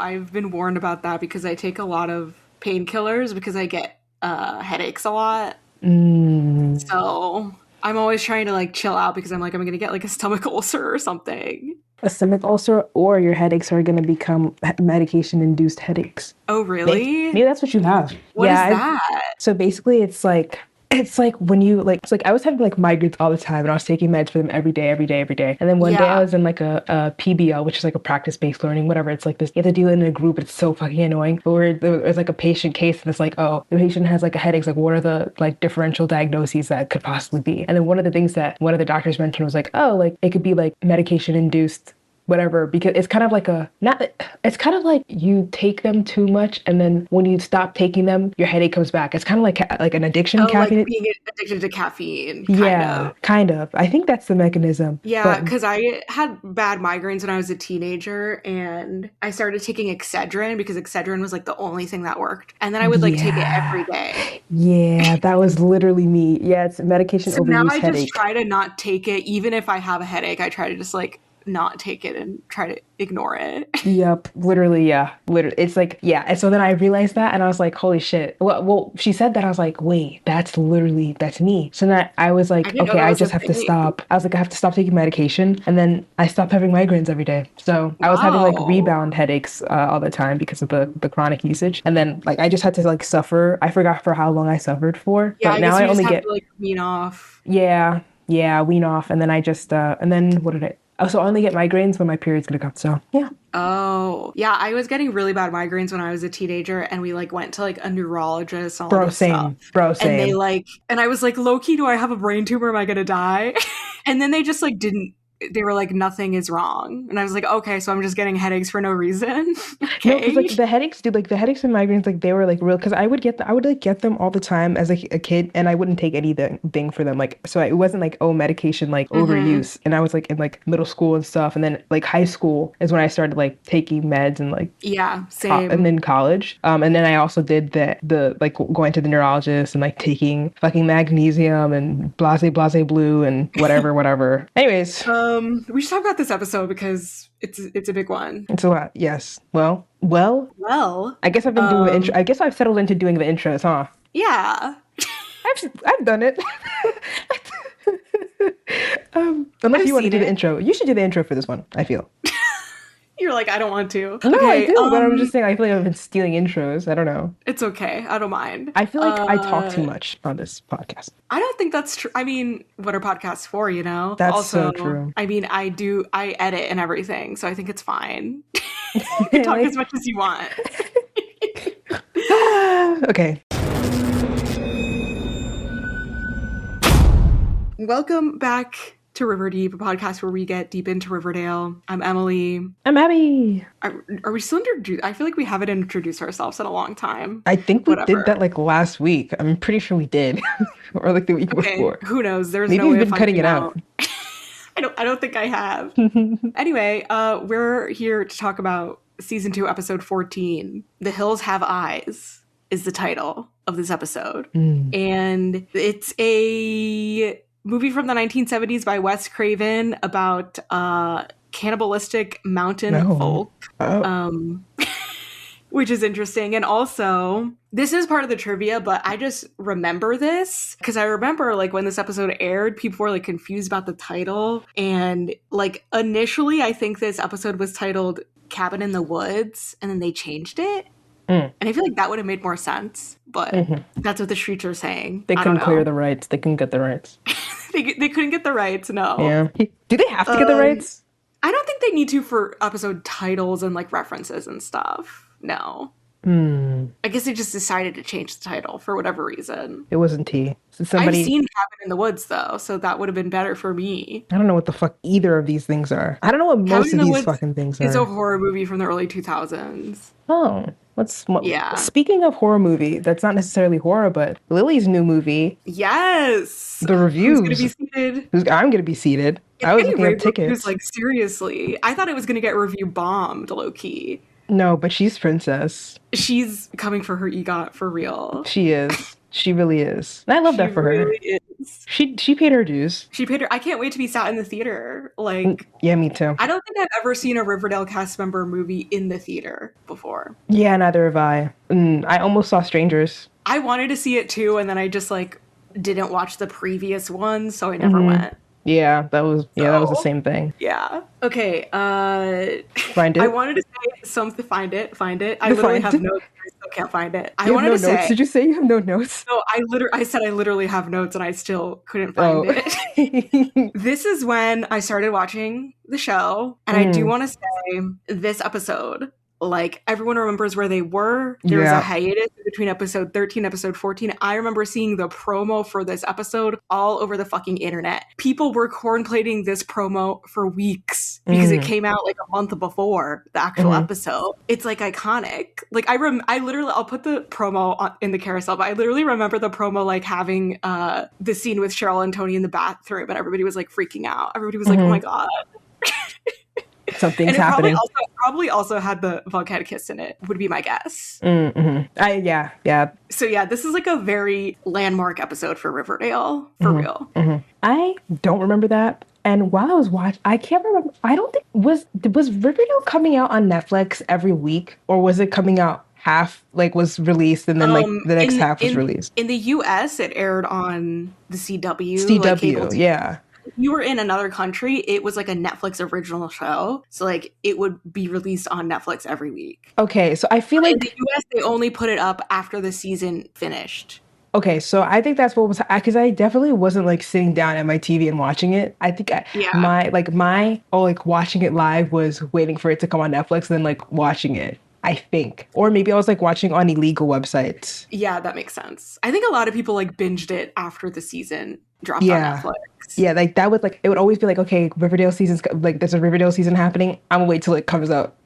I've been warned about that because I take a lot of painkillers because I get headaches a lot. So I'm always trying to like chill out because I'm like, I'm going to get like a stomach ulcer or something. A stomach ulcer, or your headaches are going to become medication-induced headaches. Oh, really? Maybe that's what you have. What is that? So basically, it's like when you like, it's like I was having like migraines all the time, and I was taking meds for them every day. And then one day I was in like a PBL, which is like a practice-based learning, whatever. It's like this, you have to do it in a group. It's so fucking annoying. But there's like a patient case, and it's like, oh, the patient has like a headache. Like, what are the like differential diagnoses that could possibly be? And then one of the things that one of the doctors mentioned was like, oh, like it could be like medication-induced whatever, because it's kind of like it's kind of like you take them too much, and then when you stop taking them, your headache comes back. It's kind of like an addiction. Caffeine. Like being addicted to caffeine. Kind of. I think that's the mechanism. Yeah, because I had bad migraines when I was a teenager, and I started taking Excedrin because Excedrin was like the only thing that worked. And then I would like take it every day. Yeah, that was literally me. Yeah, it's medication overuse now I headache. just try to not take it. Even if I have a headache, I try to just like not take it and try to ignore it. Yep, literally, yeah. Literally, it's like, yeah. And so then I realized that, and I was like, holy shit. Well, she said that, I was like, wait, that's me. So then I was like, okay, I just have to stop. I was like, I have to stop taking medication, and then I stopped having migraines every day. So I was having like rebound headaches all the time because of the chronic usage, and then like I just had to like suffer. I forgot for how long I suffered for. Yeah, but now I only get to, like, wean off. Yeah, wean off, and then I just and then what did I? Oh, so I only get migraines when my period's gonna come. So yeah. Oh, yeah. I was getting really bad migraines when I was a teenager, and we like went to like a neurologist and all this stuff. Bro, same. And they like, and I was like, low-key, do I have a brain tumor? Am I gonna die? And then they just like didn't. They were like, nothing is wrong. And I was like, okay, so I'm just getting headaches for no reason. Okay. No, because like the headaches, dude, like the headaches and migraines, like they were like real. Because I would like get them all the time as like a kid, and I wouldn't take anything for them. Like, so it wasn't like, oh, medication like overuse. And I was like in like middle school and stuff, and then like high school is when I started like taking meds and like same. And then college. And then I also did the like going to the neurologist and like taking fucking magnesium and blase blue and whatever. Anyways. We should talk about this episode because it's a big one. It's a lot, yes. Well. I guess I've been doing the intro. I guess I've settled into doing the intros, huh? Yeah. I've done it. Unless you want to do the intro. You should do the intro for this one, I feel. You're like, I don't want to. No, okay, I do, but I'm just saying, I feel like I've been stealing intros. I don't know. It's okay. I don't mind. I feel like I talk too much on this podcast. I don't think that's true. I mean, what are podcasts for, you know? That's also, so true. I mean, I edit and everything, so I think it's fine. You can talk as much as you want. Okay. Welcome back to River Deep, a podcast where we get deep into Riverdale. I'm Emily. I'm Abby. Are we still introduced? I feel like we haven't introduced ourselves in a long time. I think we did that like last week. I'm pretty sure we did. Or like the week before. Who knows? There's Maybe no way we've been cutting it out. I don't think I have. Anyway, we're here to talk about season 2, episode 14. The Hills Have Eyes is the title of this episode. And it's a movie from the 1970s by Wes Craven about cannibalistic mountain folk. Which is interesting. And also, this is part of the trivia, but I just remember this because I remember like when this episode aired, people were like confused about the title. And like initially, I think this episode was titled Cabin in the Woods, and then they changed it. And I feel like that would have made more sense, but that's what the streets are saying. They couldn't clear the rights. They couldn't get the rights. They couldn't get the rights, no. Yeah. Do they have to get the rights? I don't think they need to for episode titles and like references and stuff. No. I guess they just decided to change the title for whatever reason. It wasn't T. I've seen Cabin in the Woods, though, so that would have been better for me. I don't know what the fuck either of these things are. I don't know what most of these fucking things are. It's a horror movie from the early 2000s. Oh. Speaking of horror movie, that's not necessarily horror, but Lily's new movie. Yes. The reviews. Who's going to be seated? I'm going to be seated. I was looking up tickets. Like, seriously. I thought it was going to get review bombed, low-key. No, but she's princess. She's coming for her EGOT for real. She is. She really is. And I love that for her. is. She paid her dues. She paid her. I can't wait to be sat in the theater. Like, yeah, me too. I don't think I've ever seen a Riverdale cast member movie in the theater before. Yeah, neither have I. I almost saw Strangers. I wanted to see it too, and then I just like didn't watch the previous one, so I never went. Yeah, that was the same thing. Yeah. Okay. Find it. I wanted to say something. Find it. I literally have notes. I still can't find it. I wanted to say. Notes? Did you say you have no notes? No, I said I literally have notes, and I still couldn't find it. This is when I started watching the show, and I do want to say this episode. Like, everyone remembers where they were. There was a hiatus between episode 13 and episode 14. I remember seeing the promo for this episode all over the fucking internet. People were cornplating this promo for weeks because it came out like a month before the actual episode. It's like iconic. Like, I'll put the promo in the carousel, but I literally remember the promo like having the scene with Cheryl and Tony in the bathroom, and everybody was like freaking out. Everybody was like, oh my God. Something's happening. Probably also had the volcanic kiss in it, would be my guess. Yeah. So yeah, this is like a very landmark episode for Riverdale, for real. I don't remember that. And while I was watching, I can't remember. I don't think was Riverdale coming out on Netflix every week, or was it coming out half, like, was released and then like the next half was released? In the US, it aired on the CW. CW, yeah. If you were in another country, it was like a Netflix original show. So like it would be released on Netflix every week. Okay, so I feel like in the US, they only put it up after the season finished. Okay, so I think that's what was, because I definitely wasn't like sitting down at my TV and watching it. I think my watching it live was waiting for it to come on Netflix and then like watching it. I think. Or maybe I was like watching on illegal websites. Yeah, that makes sense. I think a lot of people like binged it after the season dropped on Netflix. Yeah, like that would like, it would always be like, okay, Riverdale season's like, there's a Riverdale season happening. I'm gonna wait till it comes out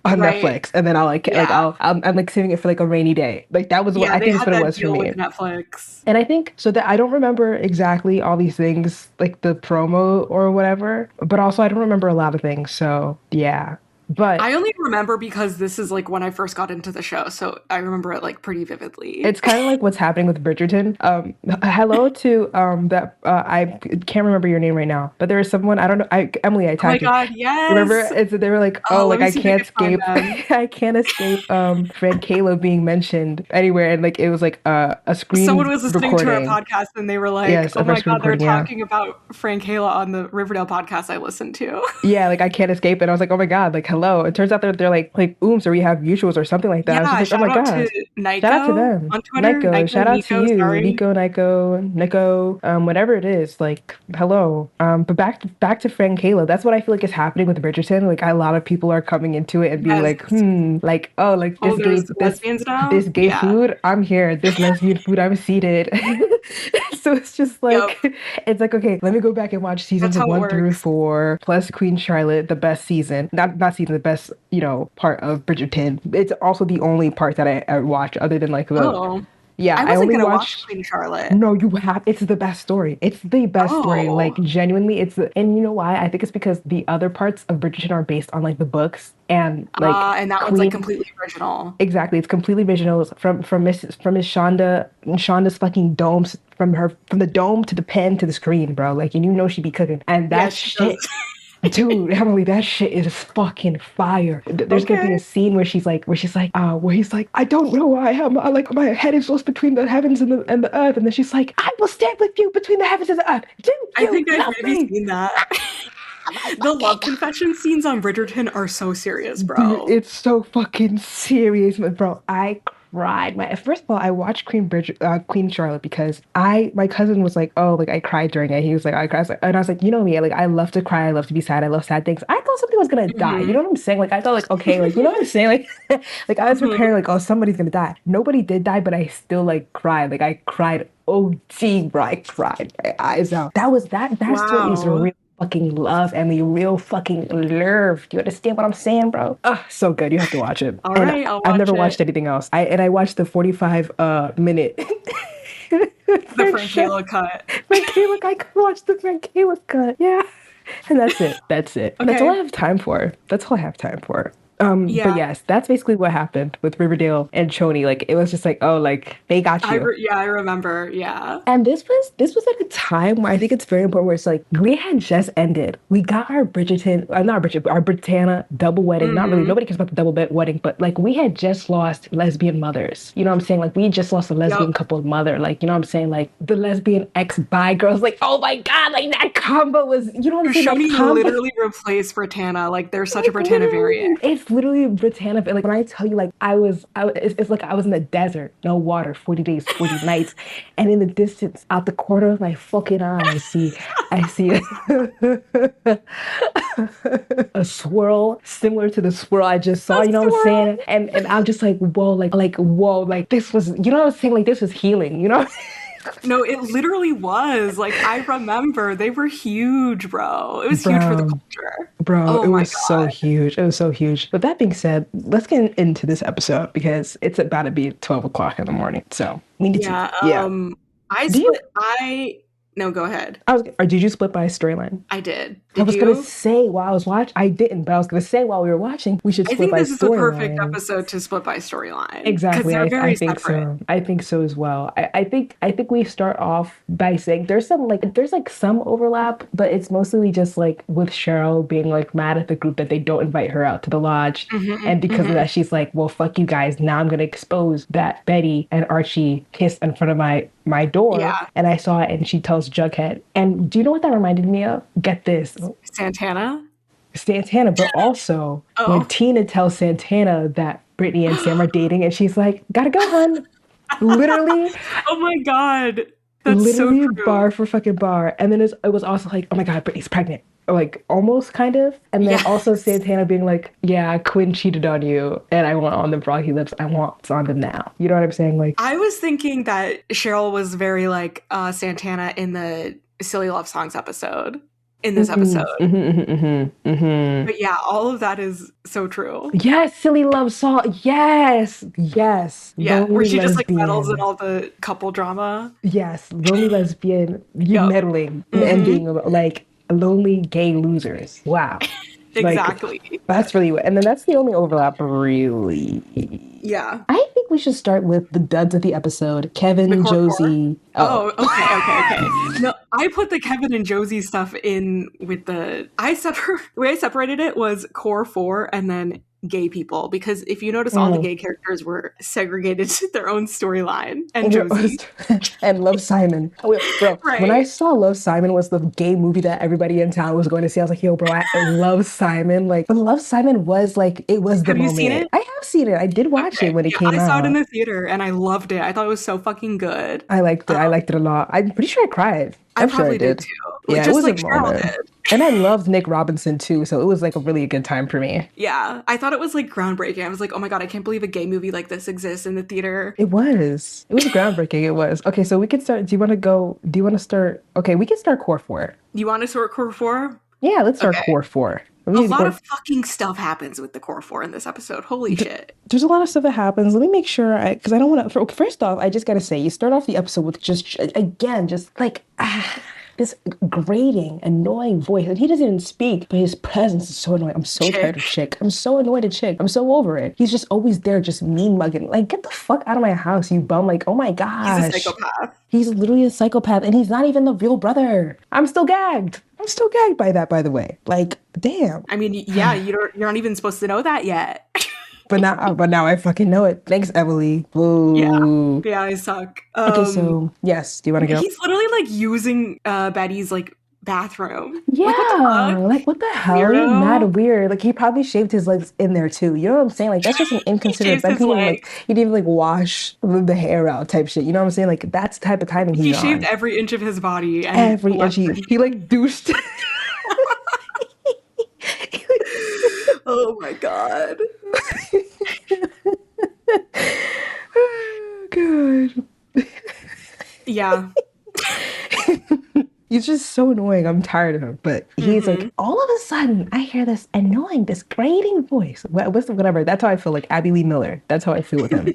on Netflix, and then I'll like I'm like saving it for like a rainy day. Like that was what I think is what it was for me. With Netflix. And I think so that I don't remember exactly all these things, like the promo or whatever, but also I don't remember a lot of things. So yeah. But I only remember because this is like when I first got into the show, so I remember it like pretty vividly. It's kind of like what's happening with Bridgerton. Hello to that I can't remember your name right now, but there is someone, I don't know, Emily, I tagged you. Oh my God, yes. Remember, they were like, like I can't escape Frank Kayla being mentioned anywhere, and like it was like a screen. Someone was listening recording. to our podcast and they were like, oh my God, they're talking about Frank Kayla on the Riverdale podcast I listened to. Yeah, like I can't escape it. I was like, oh my God, like hello. It turns out they're like ooms, or we have mutuals or something like that. Yeah, I was just like, oh my God. Nico, shout out to them. On Twitter. Nico, shout out Nico, to you. sorry. Nico, whatever it is, like hello. But back to Frank Kayla. That's what I feel like is happening with Bridgerton. Like a lot of people are coming into it and being like, this gay food, I'm here. This lesbian food, I'm seated. So it's just like, it's like, okay, let me go back and watch seasons 1 through 4 plus Queen Charlotte, the best season. Not season, the best, part of Bridgerton. It's also the only part that I watch other than like the... Yeah, I wasn't gonna watch Queen Charlotte. No, you have. It's the best story. It's the best story. Like genuinely, and you know why? I think it's because the other parts of Bridgerton are based on like the books and like. And that one's like completely original. Exactly, it's completely original. From Miss Shonda's fucking domes, from the dome to the pen to the screen, bro. Like, and you know she be cooking, and that shit. Dude, Emily, that shit is fucking fire. There's gonna be a scene where he's like, I don't know why I'm like my head is lost between the heavens and the earth, and then she's like, I will stand with you between the heavens and the earth. I think I've maybe seen that. The love confession scenes on Bridgerton are so serious, bro. Dude, it's so fucking serious, bro. I cried. First of all, I watched Queen Charlotte because my cousin was like, oh, like I cried during it. He was like, I cried, and I was like, you know me, like I love to cry, I love to be sad, I love sad things. I thought somebody was gonna die. You know what I'm saying? Like I thought, like okay, like you know what I'm saying? Like, like I was preparing, like oh, somebody's gonna die. Nobody did die, but I still like cried. Like I cried. Oh, gee, bro, I cried my eyes out. That story is real fucking love and the real fucking love. Do you understand what I'm saying, bro? So good. You have to watch it. All right, I'll watch I've never watched anything else. I watched the 45 minute the Frank Kayla cut. I could watch the Frank Kayla cut. Yeah. And that's it. Okay. That's all I have time for. Yeah. But yes, that's basically what happened with Riverdale and Choni. Like it was just like, oh, like they got you. I remember. Yeah. And this was like a time where I think it's very important where it's like we had just ended. We got our Bridgerton, not Bridget, our Britannia double wedding. Not really, nobody cares about the double wedding, but like we had just lost lesbian mothers. You know what I'm saying? Like we just lost a lesbian couple mother. Like, you know what I'm saying? Like the lesbian ex-bi girls. Like, oh my God, like that combo was, you know what I'm saying? Shoni literally replaced Britannia. Like they're such a Britannia variant. It's literally Britannia. Like when I tell you, like it's like I was in the desert, no water, 40 days, 40 nights. And in the distance, out the corner of my fucking eye, I see a swirl similar to the swirl I just saw. You know what I'm saying? And I'm just like, whoa, like whoa, like this was, you know what I'm saying? Like this was healing, you know? No, it literally was. Like, I remember they were huge, bro. It was huge for the culture. Bro, it was so huge. It was so huge. But that being said, let's get into this episode because it's about to be 12 o'clock in the morning. So we need to. Yeah. No, go ahead. Or did you split by a storyline? I did. I was going to say while I was watching, I didn't, but I was going to say while we were watching, we should split by storyline. I think this is the perfect episode to split by storyline. Exactly. I think so. I think so as well. I think we start off by saying there's some overlap, but it's mostly just like with Cheryl being like mad at the group that they don't invite her out to the lodge. And because of that, she's like, well, fuck you guys. Now I'm going to expose that Betty and Archie kissed in front of my door. Yeah. And I saw it and she tells Jughead. And do you know what that reminded me of? Get this. Santana, but also when Tina tells Santana that Brittany and Sam are dating and she's like, gotta go, hun. Literally. Oh my God. That's literally so true. Bar for fucking bar. And then it was also like, oh my God, Brittany's pregnant. Or like almost kind of. And then also Santana being like, yeah, Quinn cheated on you and I want on the froggy lips. I want it's on them now. You know what I'm saying? Like I was thinking that Cheryl was very like Santana in the Silly Love Songs episode. In this episode. But yeah, all of that is so true. Yes, Silly Love Song. Yes. Yeah, lonely where she lesbian. Just like meddles in all the couple drama. Yes, lonely lesbian, meddling and being like lonely gay losers. Wow. Exactly. Like, that's really what, and then that's the only overlap, really. Yeah. I think we should start with the duds of the episode. Kevin and Josie. Okay. No, I put the Kevin and Josie stuff in with the way I separated it was core 4 and then gay people, because if you notice all the gay characters were segregated to their own storyline, and Josie and Love Simon. Bro, when I saw Love Simon was the gay movie that everybody in town was going to see, I was like, yo, bro, I love Simon. Like, but Love Simon was like, it was the moment. Have you seen it? I have seen it. I did watch it when it came out. I saw it in the theater and I loved it. I thought it was so fucking good. I liked it. I liked it a lot. I'm pretty sure I cried. I probably did too. Yeah, just it was like Cheryl did. And I loved Nick Robinson too, so it was like a really good time for me. Yeah, I thought it was like groundbreaking. I was like, oh my God, I can't believe a gay movie like this exists in the theater. It was groundbreaking. It was. Okay, so we can start. Do you want to start? Okay, we can start core 4. You want to start core 4? Yeah, let's start core 4. A lot of fucking stuff happens with the core 4 in this episode. Holy shit. There's a lot of stuff that happens. Let me make sure, because I don't want to. First off, I just got to say, you start off the episode with just like, this grating, annoying voice. And he doesn't even speak, but his presence is so annoying. I'm so tired of Chick. I'm so annoyed at Chick. I'm so over it. He's just always there, just mean mugging. Like, get the fuck out of my house, you bum. Like, oh my gosh. He's a psychopath. He's literally a psychopath, and he's not even the real brother. I'm still gagged by that, by the way. Like, damn. I mean, yeah, you're not even supposed to know that yet. But now I fucking know it. Thanks, Emily. Boo. Yeah, I suck. Okay, so yes, do you want to go? He's literally like using Betty's like bathroom. Yeah, like what the hell? Weirdo. Mad weird. Like he probably shaved his legs in there too. You know what I'm saying? Like that's just an inconsiderate. He didn't even like wash the hair out type shit. You know what I'm saying? Like that's the type of timing he shaved every inch of his body. And every inch. He like douched. Oh my God. Oh God. Yeah. He's just so annoying. I'm tired of him. But he's like, all of a sudden, I hear this annoying, this grating voice. Whatever. That's how I feel like Abby Lee Miller. That's how I feel with him.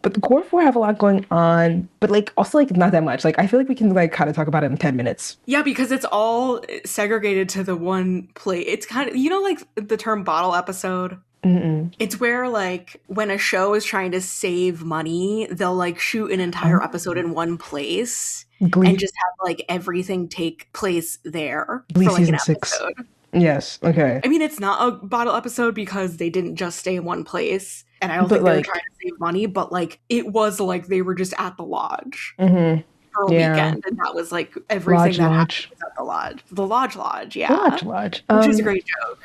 But the core four have a lot going on, but like also like not that much. Like I feel like we can like kind of talk about it in 10 minutes. Yeah, because it's all segregated to the one plate. It's kind of, like the term bottle episode? Mm-mm. It's where like when a show is trying to save money, they'll like shoot an entire episode in one place Glee. and just have like everything take place there Glee for like season an 6. episode. Yes. Okay. I mean, it's not a bottle episode because they didn't just stay in one place, and I don't think they were trying to save money, but like it was like they were just at the lodge for a weekend, and that was like everything that happened was at the lodge. The lodge, yeah. The lodge. Which is a great joke.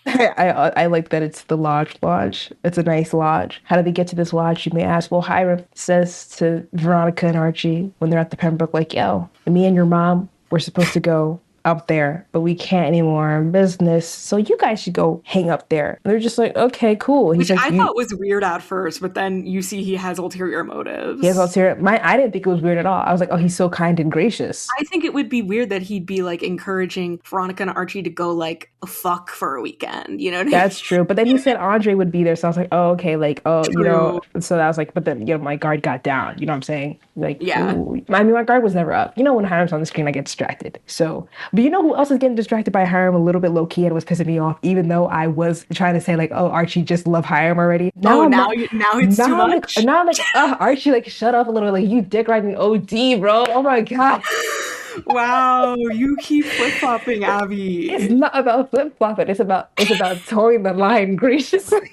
I like that it's the lodge. It's a nice lodge. How did they get to this lodge, you may ask? Well, Hiram says to Veronica and Archie when they're at the Pembroke, like, yo, me and your mom, we're supposed to go up there, but we can't anymore in business, so you guys should go hang up there. And they're just like, okay, cool. Which I thought was weird at first, but then you see he has ulterior motives. He has ulterior. I didn't think it was weird at all. I was like, oh, he's so kind and gracious. I think it would be weird that he'd be like encouraging Veronica and Archie to go like fuck for a weekend, you know what I mean? That's true. But then he said Andre would be there, so I was like, oh, okay, like, oh, True. So I was like, but then my guard got down. You know what I'm saying? Like, yeah. Ooh. I mean, my guard was never up. When Hiram's on the screen, I get distracted. So, but you know who else is getting distracted by Hiram a little bit low key and was pissing me off, even though I was trying to say like, oh, Archie, just love Hiram already. Now it's too much. Now I'm like, Archie, like, shut up a little. Like, you dick riding OD, bro. Oh my god. Wow, you keep flip-flopping, Abby. It's not about flip-flopping. It's about towing the line graciously.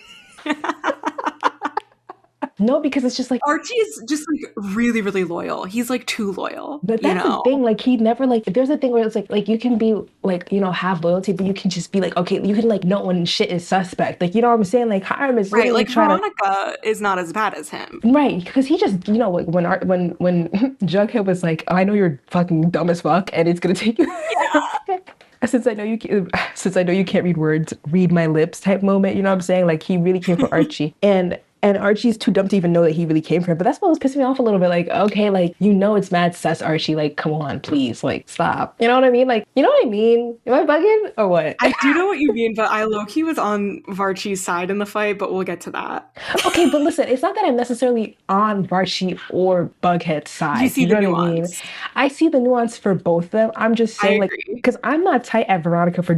No, because it's just like Archie is just like really, really loyal. He's like too loyal. But that's the thing. Like he never like. There's a thing where it's like you can be like have loyalty, but you can just be like okay. You can like know when shit is suspect. Like you know what I'm saying? Like Hiram is right. Like Veronica is not as bad as him. Right, because he just like when Jughead was like, oh, I know you're fucking dumb as fuck, and it's gonna take you. Yeah. Since I know you can't read words, read my lips type moment. You know what I'm saying? Like he really came for Archie and Archie's too dumb to even know that he really came for him. But that's what was pissing me off a little bit. Like, okay, like, it's mad sus, Archie. Like, come on, please. Like, stop. You know what I mean? Like, you know what I mean? Am I bugging or what? I do know what you mean, but I low-key was on Varchie's side in the fight, but we'll get to that. Okay, but listen, it's not that I'm necessarily on Varchie or Bughead's side. You see the nuance. I see the nuance for both of them. I'm just saying, like, because I'm not tight at Veronica for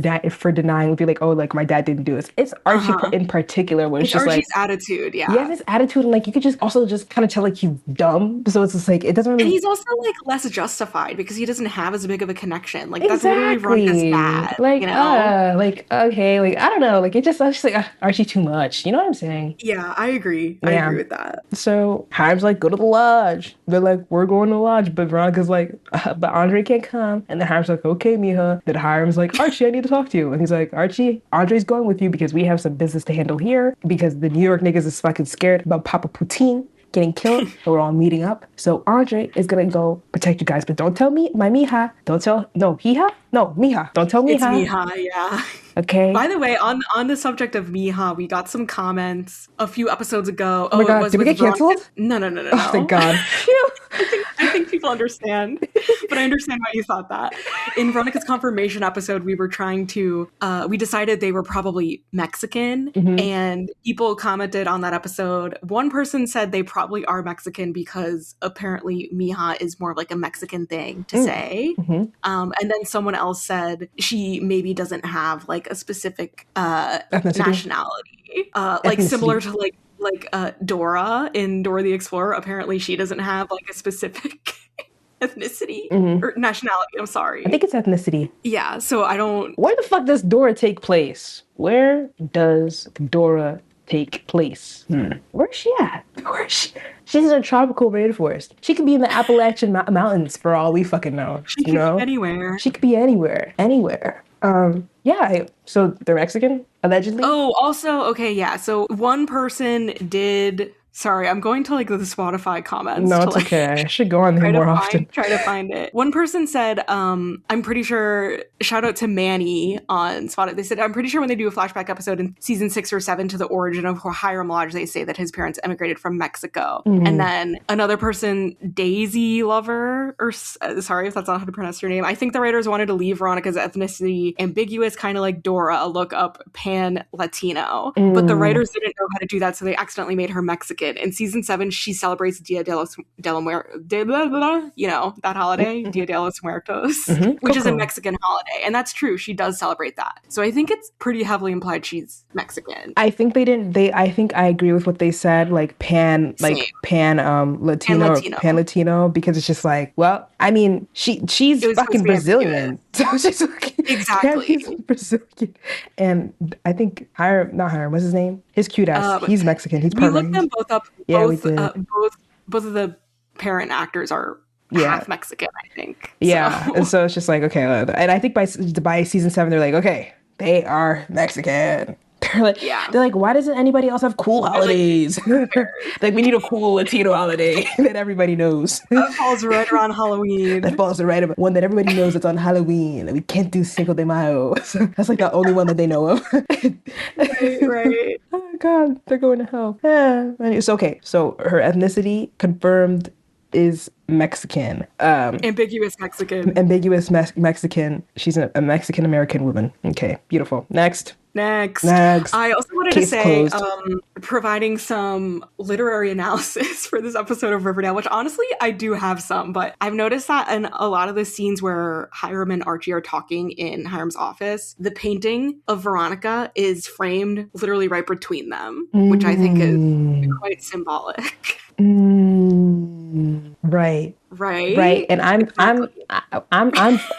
denying, would be like, oh, like, my dad didn't do this. It's Archie in particular, where it's just Archie's like attitude, yeah. He has this attitude, and like you could just kind of tell like he's dumb. So it's just like it doesn't really. And he's also like less justified because he doesn't have as big of a connection. Like that's literally Veronica's dad. Like, like okay, like I don't know, like I was just like Archie too much. You know what I'm saying? Yeah, I agree. I agree with that. So Hiram's like, go to the lodge. They're like, we're going to the lodge, but Veronica's like, but Andre can't come. And then Hiram's like, okay, Mija. Then Hiram's like, Archie, I need to talk to you. And he's like, Archie, Andre's going with you because we have some business to handle here because the New York niggas is fucking scared about Papa Poutine getting killed. And we're all meeting up. So Andre is gonna go protect you guys, but don't tell me, my Mija. Don't tell, no, Hija? No, Mija. Don't tell Mija. It's Mija, yeah. Okay. By the way, on the subject of Mija, we got some comments a few episodes ago. Oh my god, did we get canceled? No. Oh, thank God. I think people understand, but I understand why you thought that. In Veronica's confirmation episode, we were trying to, we decided they were probably Mexican, and people commented on that episode. One person said they probably are Mexican because apparently Mija is more like a Mexican thing to say. And then someone else said she maybe doesn't have like a specific nationality, like similar to like Dora in Dora the Explorer. Apparently she doesn't have like a specific ethnicity or nationality. I'm sorry. I think it's ethnicity. Yeah, so I don't... Where the fuck does Dora take place? Where does Dora take place? Where's she at? She's in a tropical rainforest. She could be in the Appalachian Mountains for all we fucking know. She could be anywhere. She could be anywhere. So they're Mexican, allegedly? Oh, also, okay, yeah. So one person did... Sorry, I'm going to like the Spotify comments. No, it's okay. I should go on there more often. Try to find it. One person said, I'm pretty sure, shout out to Manny on Spotify. They said, I'm pretty sure when they do a flashback episode in season 6 or 7 to the origin of Hiram Lodge, they say that his parents emigrated from Mexico. And then another person, Daisy Lover, or sorry if that's not how to pronounce her name. I think the writers wanted to leave Veronica's ethnicity ambiguous, kind of like Dora, a look up pan-Latino. But the writers didn't know how to do that, so they accidentally made her Mexican. Mexican. In season 7, she celebrates Dia de los that holiday, Dia de los Muertos, which is a Mexican holiday. And that's true. She does celebrate that. So I think it's pretty heavily implied she's Mexican. I think I think I agree with what they said, like pan Latino, pan Latino, because it's just like, well, I mean, she's fucking Brazilian. So she's exactly. He's Brazilian. And I think not Hiram, what's his name? His cute ass. He's Mexican. He's we looked them both up. Yeah, both, we did. Both of the parent actors are half Mexican, I think. Yeah. So. And so it's just like, okay. And I think by season 7, they're like, okay, they are Mexican. They're like, why doesn't anybody else have cool holidays? Like, we need a cool Latino holiday that everybody knows. That falls right around Halloween. That falls right about one that everybody knows it's on Halloween. We can't do Cinco de Mayo. So that's like the only one that they know of. Right. Oh God, they're going to hell. Yeah. It's okay. So her ethnicity confirmed is Mexican. Ambiguous Mexican. Mexican. She's a Mexican American woman. Okay, beautiful. Next. I also wanted to say, providing some literary analysis for this episode of Riverdale, which honestly I do have some, but I've noticed that in a lot of the scenes where Hiram and Archie are talking in Hiram's office, the painting of Veronica is framed literally right between them, which I think is quite symbolic. Right. And I'm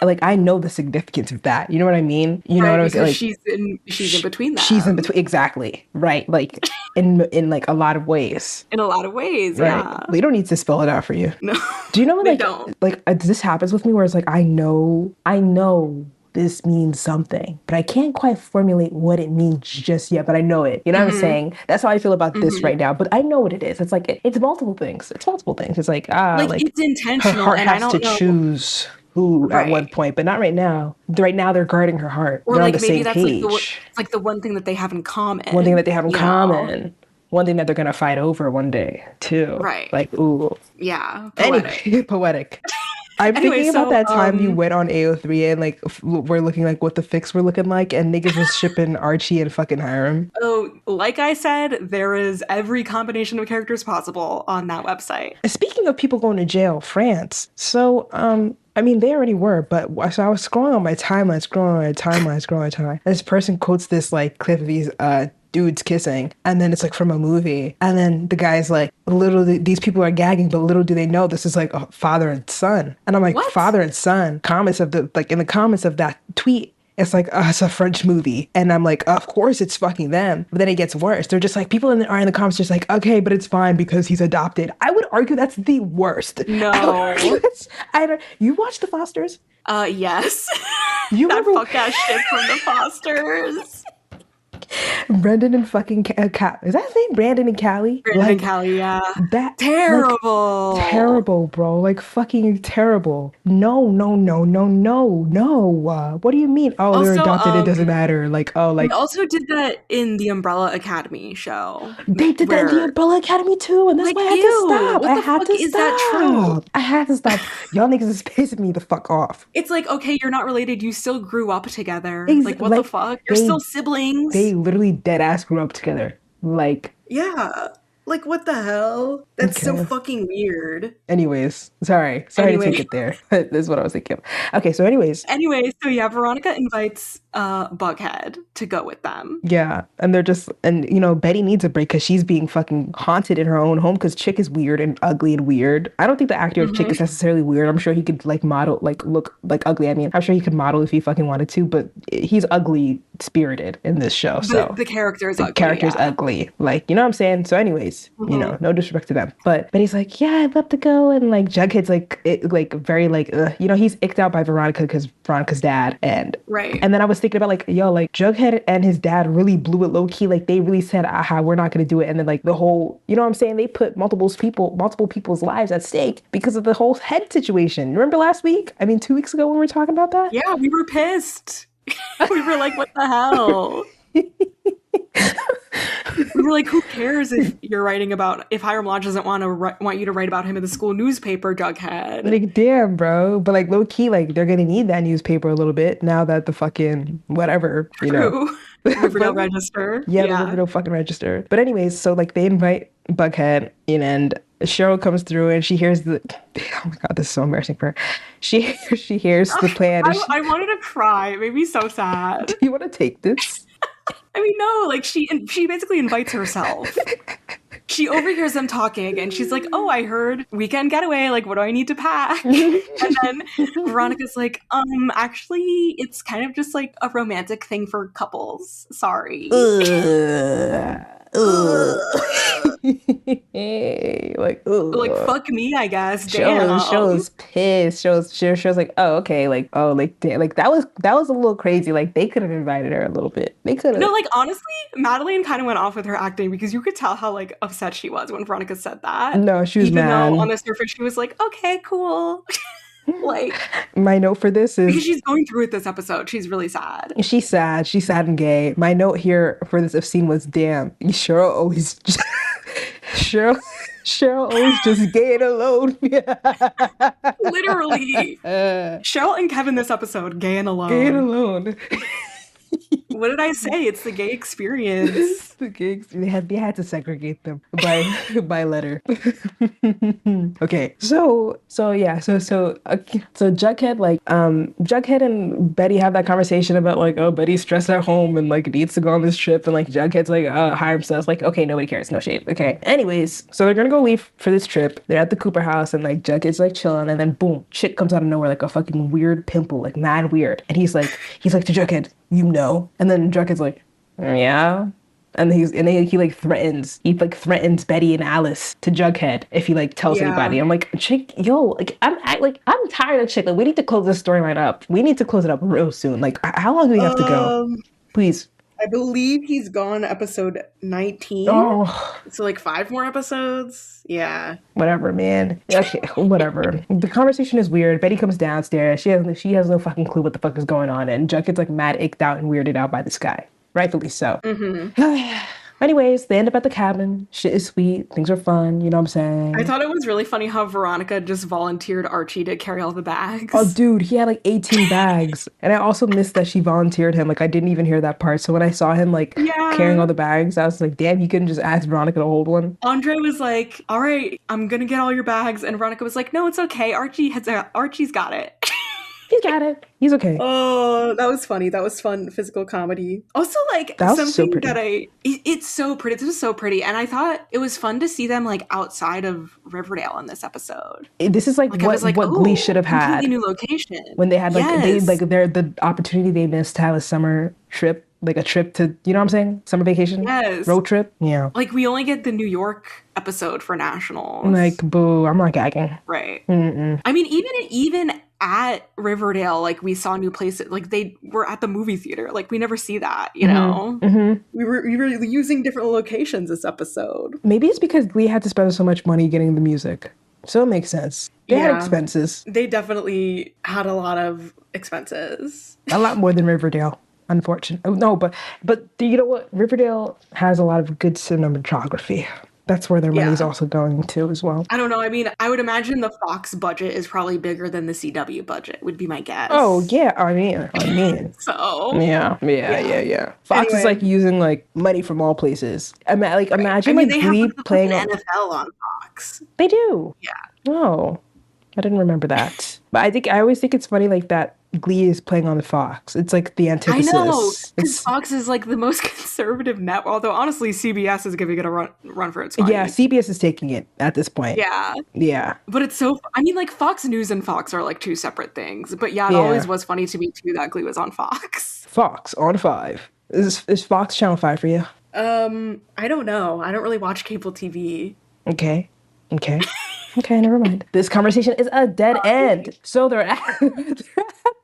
like, I know the significance of that. You know what I mean? You know what I'm saying? Like, she's in between them. She's in between, exactly. Right. Like in like a lot of ways. In a lot of ways, right. Yeah. We don't need to spell it out for you. No. Do you know what they don't. Like this happens with me where it's like I know this means something, but I can't quite formulate what it means just yet, but I know it. You know what I'm saying? That's how I feel about this right now, but I know what it is. It's like, it's multiple things. It's like, like it's intentional. Her heart and has to choose who at one point, but not right now. Right now they're guarding her heart. Or they're like on the maybe same that's page. like the one thing that they have in common. One thing that they have in common. One thing that they're going to fight over one day, too. Right. Like, ooh. Yeah. Poetic. Anyway, poetic. I'm thinking about that time you went on AO3 and like we're looking like what the fics were looking like, and niggas was shipping Archie and fucking Hiram. Oh, like I said, there is every combination of characters possible on that website. Speaking of people going to jail, France. So, I mean, they already were, but so I was scrolling on my timeline. And this person quotes this like clip of these dudes kissing, and then it's like from a movie, and then the guy's like, literally these people are gagging, but little do they know this is like a father and son. And I'm like, what? Father and son. Comments of the like in the comments of that tweet, it's like, it's a French movie. And I'm like, of course it's fucking them. But then it gets worse. They're just like, people are in the comments just like, okay, but it's fine because he's adopted. I would argue that's the worst. No. You watched The Fosters? Yes. You that remember fuck-ass shit from The Fosters. Brendan and fucking is that his name? Brandon and Callie? Brandon and Callie, yeah. That terrible. Like, terrible, bro. Like fucking terrible. No. What do you mean? Oh, also, they're adopted. It doesn't matter. Like, oh, like. They also did that in the Umbrella Academy show. They did that in the Umbrella Academy too, and that's why I had to stop. What the fuck is that true? I had to stop. Y'all niggas is pissing me the fuck off. It's like, okay, you're not related. You still grew up together. Like, what the fuck? You're still siblings. They literally dead ass grew up together. Like, yeah. Like, what the hell? That's so fucking weird. Anyways, sorry to take it there. This is what I was thinking of. Okay, so anyways, so yeah, Veronica invites Bughead to go with them. Yeah, and they're just, and you know, Betty needs a break because she's being fucking haunted in her own home because Chick is weird and ugly and weird. I don't think the actor of Chick is necessarily weird. I'm sure he could like model, like look like ugly. I mean, I'm sure he could model if he fucking wanted to, but he's ugly spirited in this show. So the character is ugly. Character's ugly. Like, you know what I'm saying? So anyways, you know, no disrespect to them. But Betty's like, yeah, I'd love to go. And like Jughead's like, very like, you know, he's icked out by Veronica because Veronica's dad. And then I was thinking about like, yo, like Jughead and his dad really blew it low key. Like they really said, aha, we're not going to do it. And then like the whole, you know what I'm saying? They put multiple people's lives at stake because of the whole head situation. Remember last week? I mean, 2 weeks ago when we were talking about that? Yeah, we were pissed. We were like, what the hell? We were like, who cares if you're writing about, if Hiram Lodge doesn't want you to write about him in the school newspaper, Jughead. Like, damn, bro. But like, low key, like, they're gonna need that newspaper a little bit now that the fucking whatever, you know. Riverdale Register. Yeah, the Riverdale fucking Register. But anyways, so like they invite Buckhead, and Cheryl comes through and she hears the. Oh my god, this is so embarrassing for her. She hears the plan. I wanted to cry. It made me so sad. Do you want to take this? I mean, no, like she basically invites herself. She overhears them talking and she's like, oh, I heard weekend getaway. Like, what do I need to pack? And then Veronica's like, actually, it's kind of just like a romantic thing for couples. Sorry. Like, fuck me, I guess. Damn. Cheryl's pissed. Cheryl's like, oh, okay, like, oh, like, damn, like that was a little crazy. Like they could have invited her a little bit. They could have. No, like honestly, Madeline kind of went off with her acting because you could tell how like upset she was when Veronica said that. No, she was mad. Even though on the surface she was like, okay, cool. Like, my note for this is because she's going through it this episode. She's really sad. She's sad and gay. My note here for this scene was, damn, Cheryl always just gay and alone. Literally. Cheryl and Kevin this episode, gay and alone. Gay and alone. What did I say? It's the gay experience. The gigs. They had to segregate them by letter. Okay. So Jughead and Betty have that conversation about like, oh, Betty's stressed at home and like needs to go on this trip, and like Jughead's like, hire himself. Like, okay, nobody cares, no shade. Okay. Anyways, so they're gonna go leave for this trip. They're at the Cooper house and like Jughead's like chilling, and then boom, shit comes out of nowhere, like a fucking weird pimple, like mad weird. And he's like to Jughead, you know? And then Jughead's like, yeah. And he threatens Betty and Alice to Jughead if he like tells anybody. I'm like, Chick, yo, like I'm tired of Chick. Like we need to close this storyline up. We need to close it up real soon. Like how long do we have to go? Please. I believe he's gone episode 19. Oh. So like 5 more episodes. Yeah. Whatever, man. Okay, whatever. The conversation is weird. Betty comes downstairs. She has no fucking clue what the fuck is going on, and Jughead's like mad icked out and weirded out by this guy. Rightfully so. Mm-hmm. Anyways, they end up at the cabin. Shit is sweet. Things are fun. You know what I'm saying? I thought it was really funny how Veronica just volunteered Archie to carry all the bags. Oh, dude, he had like 18 bags. And I also missed that she volunteered him. Like, I didn't even hear that part. So when I saw him, like, carrying all the bags, I was like, damn, you couldn't just ask Veronica to hold one? Andre was like, all right, I'm going to get all your bags. And Veronica was like, no, it's okay. Archie's got it. He's got it. He's okay. Oh, that was funny. That was fun physical comedy. Also, like, something so that it's so pretty. This was so pretty. And I thought it was fun to see them, like, outside of Riverdale in this episode. This is, like what Glee should have had. Completely new location. When they had, like, the opportunity they missed to have a summer trip. Like a trip to, you know what I'm saying? Summer vacation? Yes. Road trip? Yeah. Like, we only get the New York episode for Nationals. Like, boo, I'm not gagging. Right. Mm-mm. I mean, even at Riverdale, like, we saw new places. Like, they were at the movie theater. Like, we never see that, you know? Mm-hmm. We were using different locations this episode. Maybe it's because we had to spend so much money getting the music. So it makes sense. They had expenses. They definitely had a lot of expenses. A lot more than Riverdale. Unfortunately. No, but you know what? Riverdale has a lot of good cinematography. That's where their money's also going to as well. I don't know. I mean, I would imagine the Fox budget is probably bigger than the CW budget, would be my guess. Oh, yeah. I mean. So. Yeah. Fox is like using like money from all places. Imagine like Glee playing on NFL on Fox. They do. Yeah. Oh, I didn't remember that. But I always think it's funny like that Glee is playing on the Fox. It's like the antithesis. I know, because Fox is like the most conservative network. Although honestly, CBS is giving it a run for its money. Yeah, CBS is taking it at this point. Yeah. But it's so. I mean, like Fox News and Fox are like 2 separate things. But it always was funny to me too that Glee was on Fox. Fox on 5. Is Fox Channel 5 for you? I don't know. I don't really watch cable TV. Okay, never mind. This conversation is a dead end. So they're at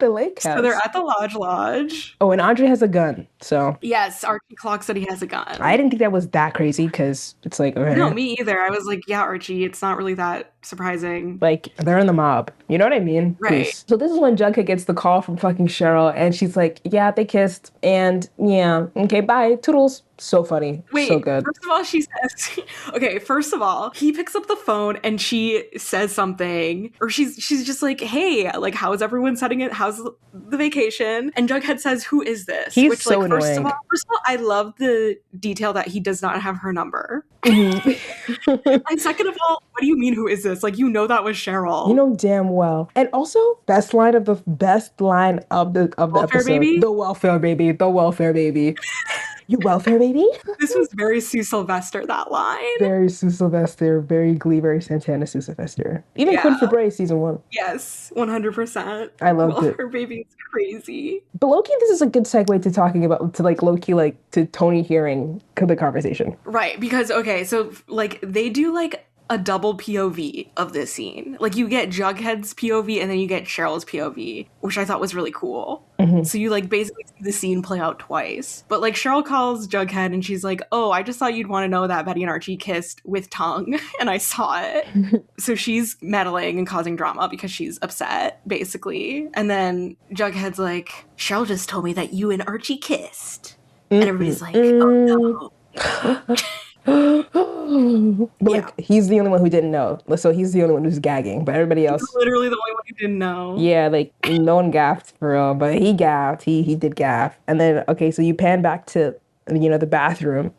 the lake house. So they're at the Lodge. Oh, and Andre has a gun, so. Yes, Archie clocks that he has a gun. I didn't think that was that crazy, because it's like, okay. No, me either. I was like, yeah, Archie, it's not really that surprising. Like, they're in the mob. You know what I mean? Right. Please. So this is when Jughead gets the call from fucking Cheryl, and she's like, yeah, they kissed, and yeah, okay, bye, toodles. So funny. Wait, so good. first of all, she says, okay, first of all, he picks up the phone and she says something, or she's just like, hey, like, how is everyone setting it? How's the vacation? And Jughead says, who is this? He's Which, so like, annoying. First of all, I love the detail that he does not have her number. Mm-hmm. And second of all, what do you mean, who is this? Like, you know that was Cheryl. You know damn well. And also, best line of the Welfare episode. baby? The welfare baby. The welfare baby. You welfare baby? This was very Sue Sylvester, that line. Very Sue Sylvester, very Glee, very Santana Sue Sylvester. Even Quinn Fabray season 1. Yes, 100%. I loved it. Her baby's crazy. But low-key, this is a good segue to talking about, to like low-key, like to Tony hearing the conversation. Right, because, okay, so like they do like a double POV of this scene. Like you get Jughead's POV and then you get Cheryl's POV, which I thought was really cool. Mm-hmm. So you like basically see the scene play out twice. But like Cheryl calls Jughead and she's like, oh, I just thought you'd want to know that Betty and Archie kissed with tongue and I saw it. So she's meddling and causing drama because she's upset, basically. And then Jughead's like, Cheryl just told me that you and Archie kissed. And everybody's like, oh no. But like he's the only one who didn't know, so he's the only one who's gagging, but everybody else, he's literally the only one who didn't know. Yeah, like no one gaffed for real, but he gaffed. He did gaff. And then okay, so you pan back to the bathroom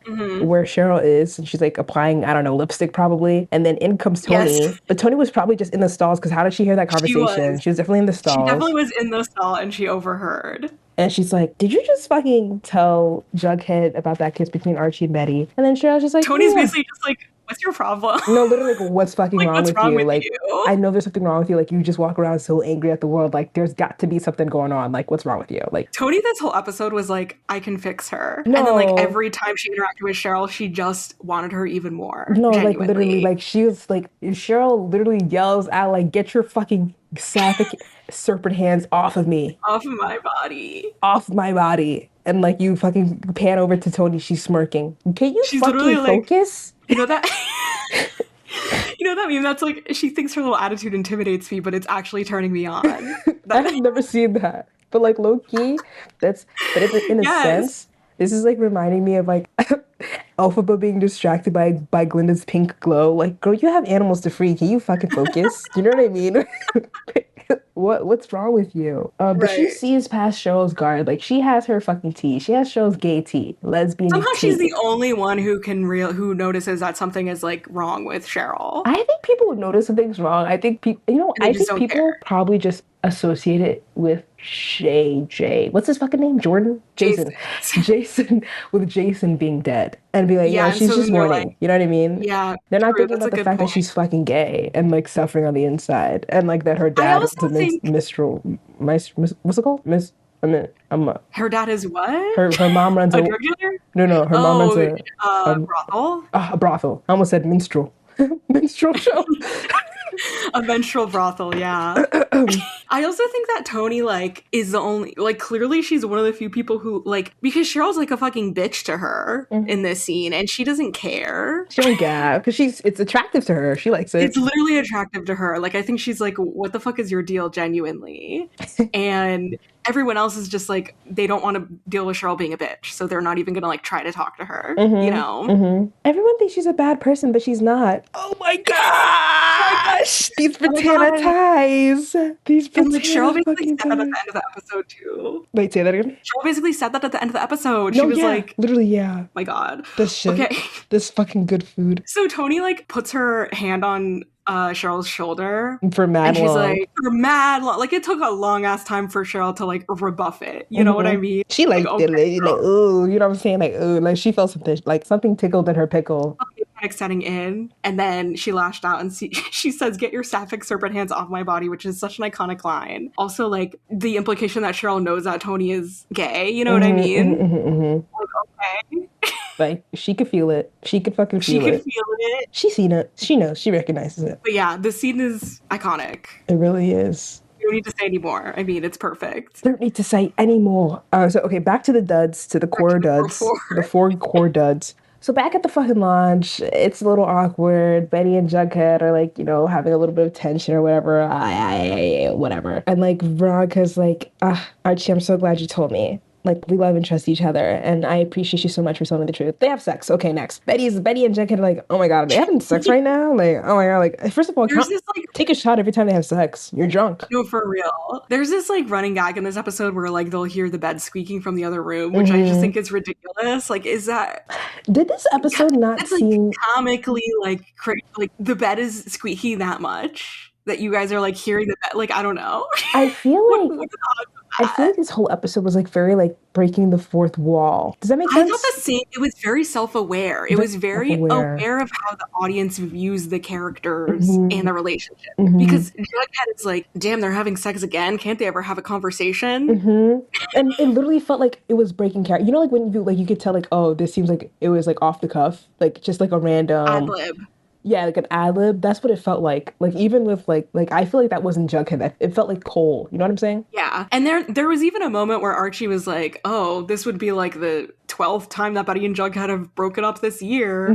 where Cheryl is, and she's like applying, I don't know, lipstick probably. And then in comes Tony. Yes. But Tony was probably just in the stalls, because how did she hear that conversation? She was definitely in the stalls. She definitely was in the stall and she overheard. And she's like, did you just fucking tell Jughead about that kiss between Archie and Betty? And then Cheryl's just like, Tony's basically just like, what's your problem? No, literally, like, what's fucking like, wrong what's with wrong you? With like, you? I know there's something wrong with you. Like, you just walk around so angry at the world. Like, there's got to be something going on. Like, what's wrong with you? Like, Tony, this whole episode was like, I can fix her. No. And then, like, every time she interacted with Cheryl, she just wanted her even more. No, genuinely. like, literally, like, she was like, Cheryl literally yells out, like, get your fucking sapphic serpent hands off of me. Off of my body. Off my body. And, like, you fucking pan over to Tony, she's smirking. Can you she's fucking focus? Like, you know that? You know that meme that's like, she thinks her little attitude intimidates me, but it's actually turning me on. I've never seen that. But, like, low-key, but in a sense, this is, like, reminding me of, like, Elphaba being distracted by Glinda's pink glow. Like, girl, you have animals to free. Can you fucking focus? You know what I mean? What's wrong with you? But she sees past Cheryl's guard. Like, she has her fucking tea. She has Cheryl's gay tea, lesbian Somehow tea. She's the only one who notices that something is like wrong with Cheryl. I think people would notice something's wrong. I think people, I think people probably just associate it with J. What's his fucking name? Jordan? Jason. With Jason being dead. And be like, yeah, she's just mourning. Like, you know what I mean? Yeah. They're not thinking about the fact that she's fucking gay and like suffering on the inside. And like that her dad is a minstrel. What's it called? Her dad is what? Her mom runs a drug dealer? No, her mom runs a brothel? A brothel. I almost said minstrel. Minstrel show. A menstrual brothel, yeah. I also think that Tony, like, is the only, like, clearly she's one of the few people who, like, because Cheryl's, like, a fucking bitch to her in this scene, and she doesn't care. She don't care, because it's attractive to her. She likes it. It's literally attractive to her. Like, I think she's like, what the fuck is your deal, genuinely? And everyone else is just, like, they don't want to deal with Cheryl being a bitch, so they're not even gonna, like, try to talk to her, you know? Everyone thinks she's a bad person, but she's not. Oh my gosh! These banana ties! These banana like, Cheryl basically said that at the end of the episode, too. Wait, say that again? Cheryl basically said that at the end of the episode. No, she was like... Literally, yeah. My God. This shit. Okay. This fucking good food. So Tony, like, puts her hand on Cheryl's shoulder. For mad long. And she's like, for mad long. Like, it took a long-ass time for Cheryl to, like, rebuff it. You know what I mean? She liked it. Like, ooh, you know what I'm saying? Like, ooh, like, she felt something, like, something tickled in her pickle. Panic setting in, and then she lashed out and she says, get your sapphic serpent hands off my body, which is such an iconic line. Also, like, the implication that Cheryl knows that Tony is gay, you know what I mean? Like, okay. Like, she could feel it. She could fucking feel it. She could feel it. She's seen it. She knows. She recognizes it. But yeah, the scene is iconic. It really is. You don't need to say anymore. I mean, it's perfect. Don't need to say anymore. So, okay, back to the duds, to the core duds. The 4 core duds. So back at the fucking lodge, it's a little awkward. Betty and Jughead are like, having a little bit of tension or whatever. Whatever. And like, Veronica's like, Archie, I'm so glad you told me. like we love and trust each other, and I appreciate you so much for telling me the truth. They have sex. Okay, next. Betty and Jughead are like, oh my god, are they having sex right now? Like, oh my god, like first of all, There's this like take a shot every time they have sex. You're drunk. no, for real. There's this like running gag in this episode where like they'll hear the bed squeaking from the other room, which I just think is ridiculous. Like, is that did this episode not that's seem like comically like like the bed is squeaking that much that you guys are like hearing the bed? Like, I don't know. I feel like what I feel like this whole episode was like very like breaking the fourth wall. Does that make sense? I thought the same. It was very self-aware. It was very aware of how the audience views the characters and the relationship. Because Jughead is like, damn, they're having sex again. Can't they ever have a conversation? And it literally felt like it was breaking character. You know, like when you could tell like, oh, this seems like it was like off the cuff, like just like a random ad-lib. Yeah, like an ad-lib. That's what it felt like. Like even with like I feel like that wasn't Jughead. It felt like Cole. You know what I'm saying? Yeah. And there was even a moment where Archie was like, oh, this would be like the 12th time that Betty and Jughead have broken up this year.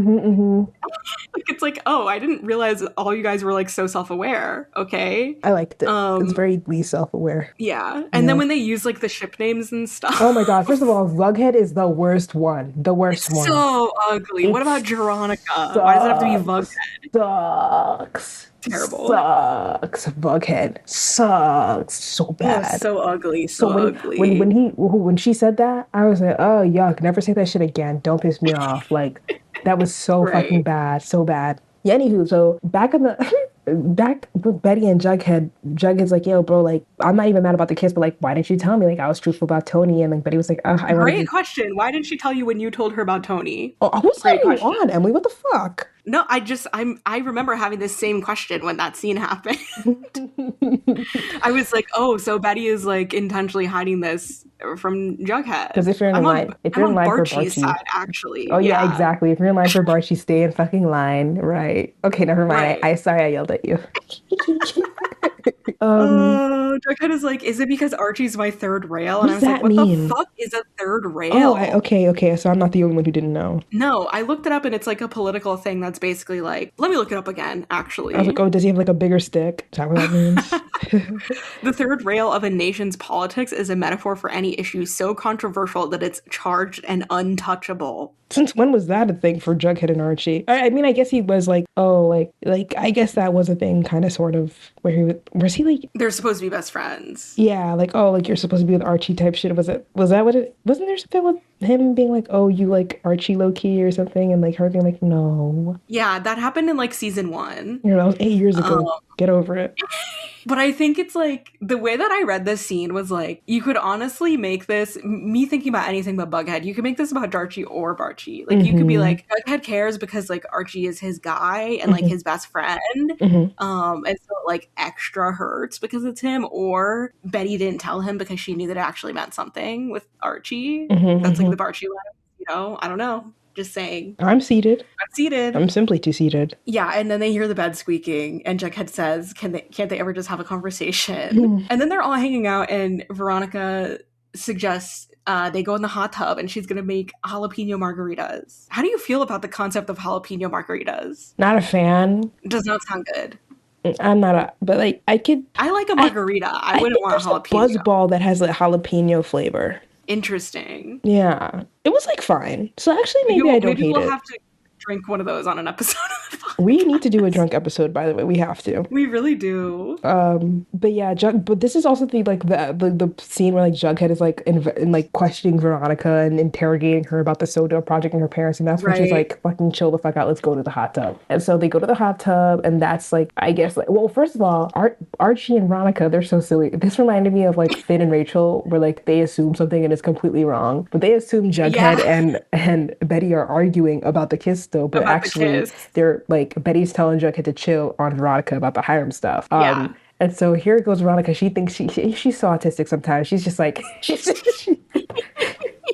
Like it's like, oh, I didn't realize all you guys were like so self-aware. Okay. I liked it. It's very Glee self-aware. Yeah. And then when they use like the ship names and stuff. Oh my god. First of all, Jughead is the worst one. The worst one. So ugly. What about Veronica? Why does it have to be Bughead? Sucks. Terrible. Sucks. Bughead sucks so bad. Oh, so ugly. So ugly. When she said that, I was like, oh yuck! Never say that shit again. Don't piss me off. Like that was so fucking bad. So bad. Yeah. Anywho, so back with Betty and Jughead. Jughead's like, yo, bro, like I'm not even mad about the kiss, but like, why didn't you tell me? Like I was truthful about Tony, and like Betty was like, Great question. Why didn't she tell you when you told her about Tony? Oh, who's letting you on, Emily? What the fuck? No, I remember having this same question when that scene happened. I was like, oh, so Betty is like intentionally hiding this from Jughead. Because if you're in line for Barchie's side, actually. Oh yeah, exactly. If you're in line for Barchie, stay in fucking line. Right. Okay, never mind. Right. Sorry I yelled at you. Jughead is like, is it because Archie's my third rail? And I was like, what the fuck is a third rail? Oh, okay. So I'm not the only one who didn't know. No, I looked it up and it's like a political thing that's basically like, let me look it up again, actually. I was like, oh, does he have like a bigger stick? Is that what that means? The third rail of a nation's politics is a metaphor for any issue so controversial that it's charged and untouchable. Since when was that a thing for Jughead and Archie? I mean, I guess he was like, oh, like I guess that was a thing, kind of, sort of, where was he like? They're supposed to be best friends. Yeah, like, oh, like you're supposed to be with Archie type shit. Was that what it? Wasn't there something with him being like, oh, you like Archie low key or something, and like her being like, no. Yeah, that happened in like season 1. You know, that was 8 years ago. Get over it. But I think it's like, the way that I read this scene was like, you could honestly make this, me thinking about anything but Bughead, you could make this about Archie or Barchie. Like, you could be like, Bughead cares because like Archie is his guy and like his best friend. And so it like extra hurts because it's him. Or Betty didn't tell him because she knew that it actually meant something with Archie. That's like the Barchie line, you know? I don't know. Just saying. I'm seated. I'm simply too seated. Yeah, and then they hear the bed squeaking, and Jughead says, can't they ever just have a conversation? And then they're all hanging out, and Veronica suggests they go in the hot tub, and she's gonna make jalapeno margaritas. How do you feel about the concept of jalapeno margaritas? Not a fan. Does not sound good. I'm not but like I like a margarita. I wouldn't want a jalapeno. Buzz ball that has like jalapeno flavor. Interesting. Yeah, it was like fine. So actually, maybe I don't hate it. Maybe we'll have to drink one of those on an episode of the podcast. We need to do a drunk episode, by the way. We have to. We really do. But yeah, but this is also the scene where like Jughead is like in like questioning Veronica and interrogating her about the soda project and her parents, and that's when she's like, fucking chill the fuck out, let's go to the hot tub. And so they go to the hot tub, and that's like, I guess, like, well, first of all, Archie and Veronica, they're so silly. This reminded me of like Finn and Rachel, where like they assume something and it's completely wrong, but they assume Jughead and Betty are arguing about the kiss still, but about actually they're like, Betty's telling Jughead to chill on Veronica about the Hiram stuff. And so here goes Veronica. She thinks she's so autistic sometimes. She's just like,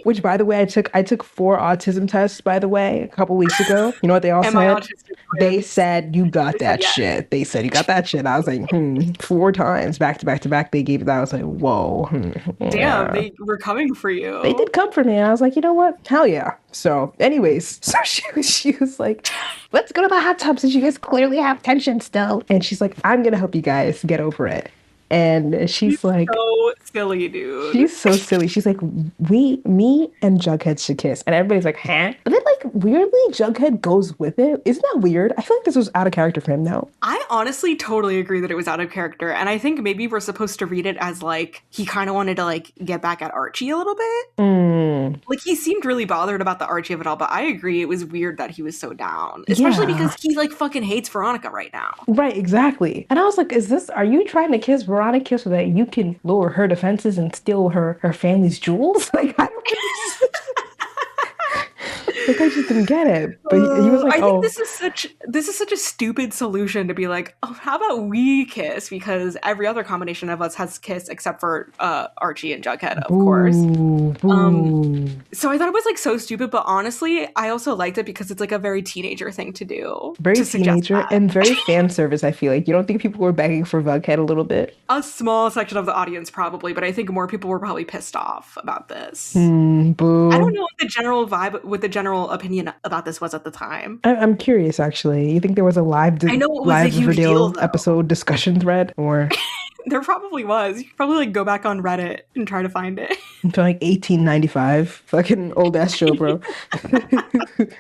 which, by the way, I took 4 autism tests, by the way, a couple weeks ago. You know what they all said? They said, you got that shit. They said, you got that shit. I was like, 4 times back to back to back. They gave it that. I was like, whoa. Damn, they were coming for you. They did come for me. And I was like, you know what? Hell yeah. So anyways, so she was like, let's go to the hot tub since you guys clearly have tension still. And she's like, I'm going to help you guys get over it. And she's like, so silly, dude. She's so silly. She's like, me and Jughead should kiss. And everybody's like, huh? But then, like, weirdly, Jughead goes with it. Isn't that weird? I feel like this was out of character for him now. I honestly totally agree that it was out of character. And I think maybe we're supposed to read it as, like, he kind of wanted to, like, get back at Archie a little bit. Like, he seemed really bothered about the Archie of it all, but I agree it was weird that he was so down. Especially because he, like, fucking hates Veronica right now. Right, exactly. And I was like, are you trying to kiss Veronica so that you can lower her defenses and steal her family's jewels? Like, I don't understand. Like, I just didn't get it. But he was like, I think this is such a stupid solution to be like, oh, how about we kiss? Because every other combination of us has kissed except for Archie and Jughead, of course. So I thought it was like so stupid, but honestly, I also liked it because it's like a very teenager thing to do. Very teenager and very fan service, I feel like. You don't think people were begging for Jughead a little bit? A small section of the audience probably, but I think more people were probably pissed off about this. Boo. I don't know what the general opinion about this was at the time. I'm curious, actually. You think there was a live Riverdale episode discussion thread, or there probably was. You could probably like go back on Reddit and try to find it. Until like 1895, fucking old ass show, bro.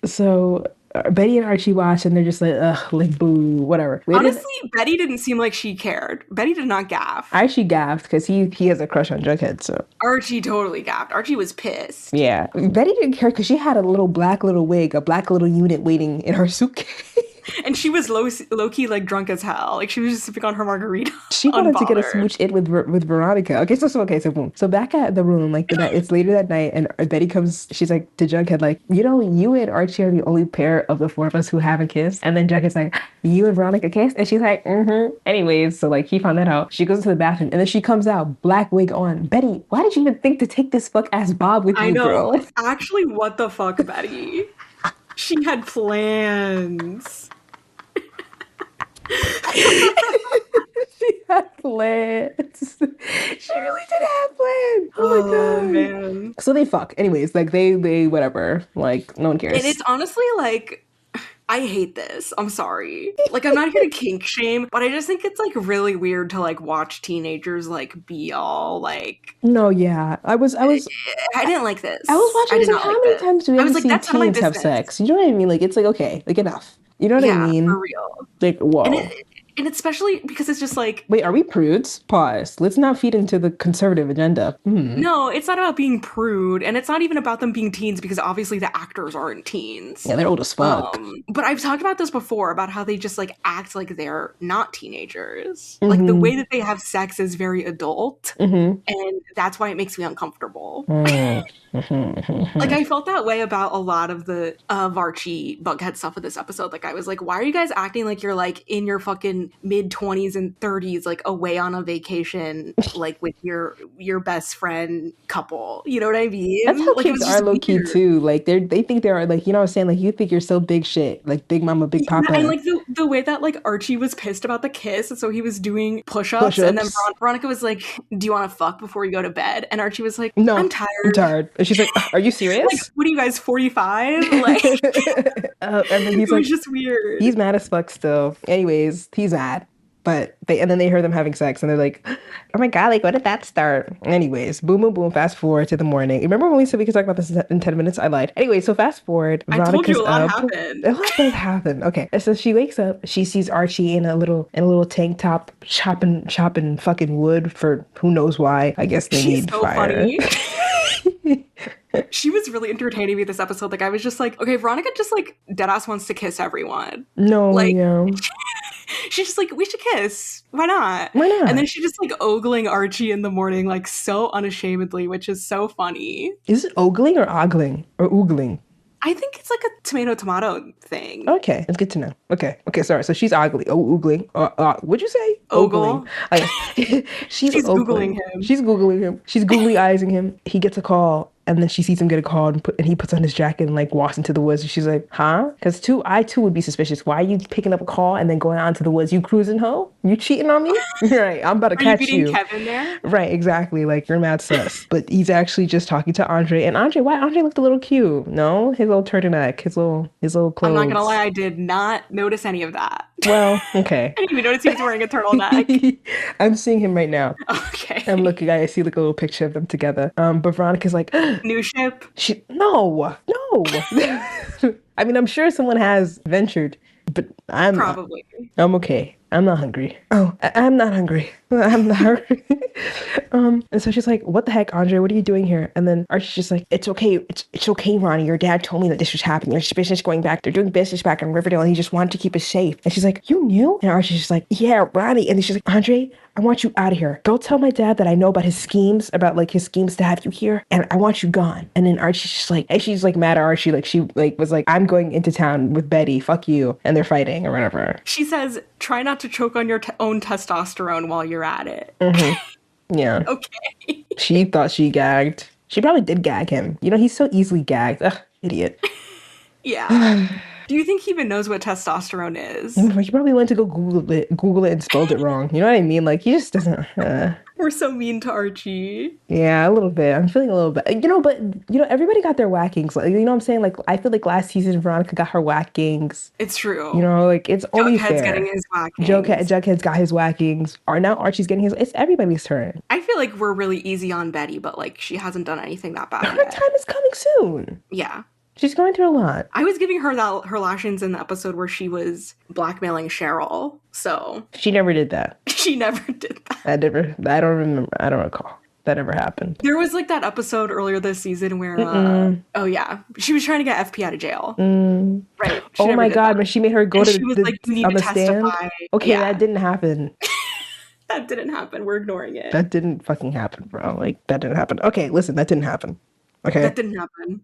So Betty and Archie watch, and they're just like, ugh, like boo, whatever. Honestly, Betty didn't seem like she cared. Betty did not gaff. Archie gaffed because he has a crush on Jughead, so. Archie totally gaffed. Archie was pissed. Yeah. Betty didn't care because she had a black little wig, a black little unit waiting in her suitcase. And she was low-key like drunk as hell. Like she was just sipping on her margarita. She wanted to get a smooch in with Veronica. Okay, so boom. So back at the room, like it's later that night, and Betty comes. She's like to Jughead, like, you and Archie are the only pair of the four of us who haven't kissed. And then Jughead's like, you and Veronica kissed, and she's like, Anyways, so like he found that out. She goes into the bathroom, and then she comes out, black wig on. Betty, why did you even think to take this fuck ass bob with you, girl? Actually, what the fuck, Betty? She had plans. She had plans. She really did have plans. Oh my god, man. So they fuck. Anyways, like they whatever. Like no one cares. And it's honestly like, I hate this. I'm sorry. Like, I'm not here to kink shame, but I just think it's like really weird to like watch teenagers like be all like. No, yeah. I didn't like this. I was watching this. Like, how many times do we ever see teens have sex? You know what I mean? Like, it's like, okay, like enough. You know what I mean? For real. Like, whoa. And especially because it's just like... Wait, are we prudes? Pause. Let's not feed into the conservative agenda. No, it's not about being prude. And it's not even about them being teens because obviously the actors aren't teens. Yeah, they're old as fuck. But I've talked about this before, about how they just like act like they're not teenagers. Like the way that they have sex is very adult. And that's why it makes me uncomfortable. Like I felt that way about a lot of the Archie Bughead stuff in this episode. Like I was like, why are you guys acting like you're like in your fucking mid-20s and 30s, like away on a vacation, like with your best friend couple? You know what I mean? That's how like, kids are low-key too. Like they think they are like, you know what I'm saying? Like you think you're so big shit, like big mama, big papa. And like the way that like Archie was pissed about the kiss, and so he was doing push-ups. And then Veronica was like, do you want to fuck before you go to bed? And Archie was like, no, I'm tired. And she's like, are you serious? Like, what are you guys, 45? Like, and then he's it was just weird. He's mad as fuck still. Anyways, he's mad. But then they heard them having sex, and they're like, oh my god, like, when did that start? Anyways, boom, boom, boom, fast forward to the morning. Remember when we said we could talk about this in 10 minutes? I lied. Anyway, so fast forward. I told you a lot happened. A lot does happen. Okay. So she wakes up, she sees Archie in a little tank top, chopping fucking wood for who knows why. I guess they need so fire. Funny. She was really entertaining me this episode. Like, I was just like, okay, Veronica just like deadass wants to kiss everyone. No, like, yeah. She's just like, we should kiss. Why not? Why not? And then she just like ogling Archie in the morning, like so unashamedly, which is so funny. Is it ogling or ogling or oogling? I think it's like a tomato thing. Okay, it's good to know. Okay, sorry. So she's ogling. Oogling. What'd you say? Ogle. She's Googling him. She's Googly eyesing him. He gets a call And then she sees him get a call and he puts on his jacket and like walks into the woods. And she's like, huh? Because I too would be suspicious. Why are you picking up a call and then going out into the woods? You cruising, ho? You cheating on me? Right. I'm about to catch you. Are you beating Kevin there? Right. Exactly. Like, you're mad sus. But he's actually just talking to Andre. And why Andre looked a little cute? No? His little turtleneck, his little clothes. I'm not gonna lie, I did not notice any of that. Well, okay. I didn't even notice he was wearing a turtleneck. I'm seeing him right now. Okay. I'm looking. I see like a little picture of them together. But Veronica's like, new ship. No. I mean, I'm sure someone has ventured, but I'm okay. I'm not hungry. I'm not hungry. I'm not hungry. And so she's like, what the heck, Andre? What are you doing here? And then Archie's just like, it's okay. It's okay, Ronnie. Your dad told me that this was happening. There's business going back. They're doing business back in Riverdale, and he just wanted to keep us safe. And she's like, you knew? And Archie's just like, yeah, Ronnie. And then she's like, Andre, I want you out of here. Go tell my dad that I know about his schemes to have you here, and I want you gone. And then Archie's just like, and she's like mad at Archie. Like she like was like, I'm going into town with Betty. Fuck you. And they're fighting or whatever. She says, try not to choke on your own testosterone while you're at it. Mm-hmm. Yeah. Okay. She thought she gagged. She probably did gag him. You know, he's so easily gagged. Ugh, idiot. Yeah. Do you think he even knows what testosterone is? He probably went to go Google it and spelled it wrong. You know what I mean? Like, he just doesn't... We're so mean to Archie. Yeah, a little bit. I'm feeling a little bit. But everybody got their whackings. Like, you know what I'm saying? Like, I feel like last season Veronica got her whackings. It's true. You know, like, it's only fair. Jughead's getting his whackings. Jughead's got his whackings. Or now Archie's getting his. It's everybody's turn. I feel like we're really easy on Betty, but like, she hasn't done anything that bad Her yet. time is coming soon. Yeah. She's going through a lot. I was giving her her lashings in the episode where she was blackmailing Cheryl. So she never did that. She never did that. I don't remember. I don't recall that ever happened. There was like that episode earlier this season where, she was trying to get FP out of jail. Right. Oh my God, when she made her go to she was like, you need on to the stand. testify. Okay, that didn't happen. That didn't happen. We're ignoring it. That didn't fucking happen, bro. Like, that didn't happen. Okay, listen, that didn't happen. Okay. That didn't happen.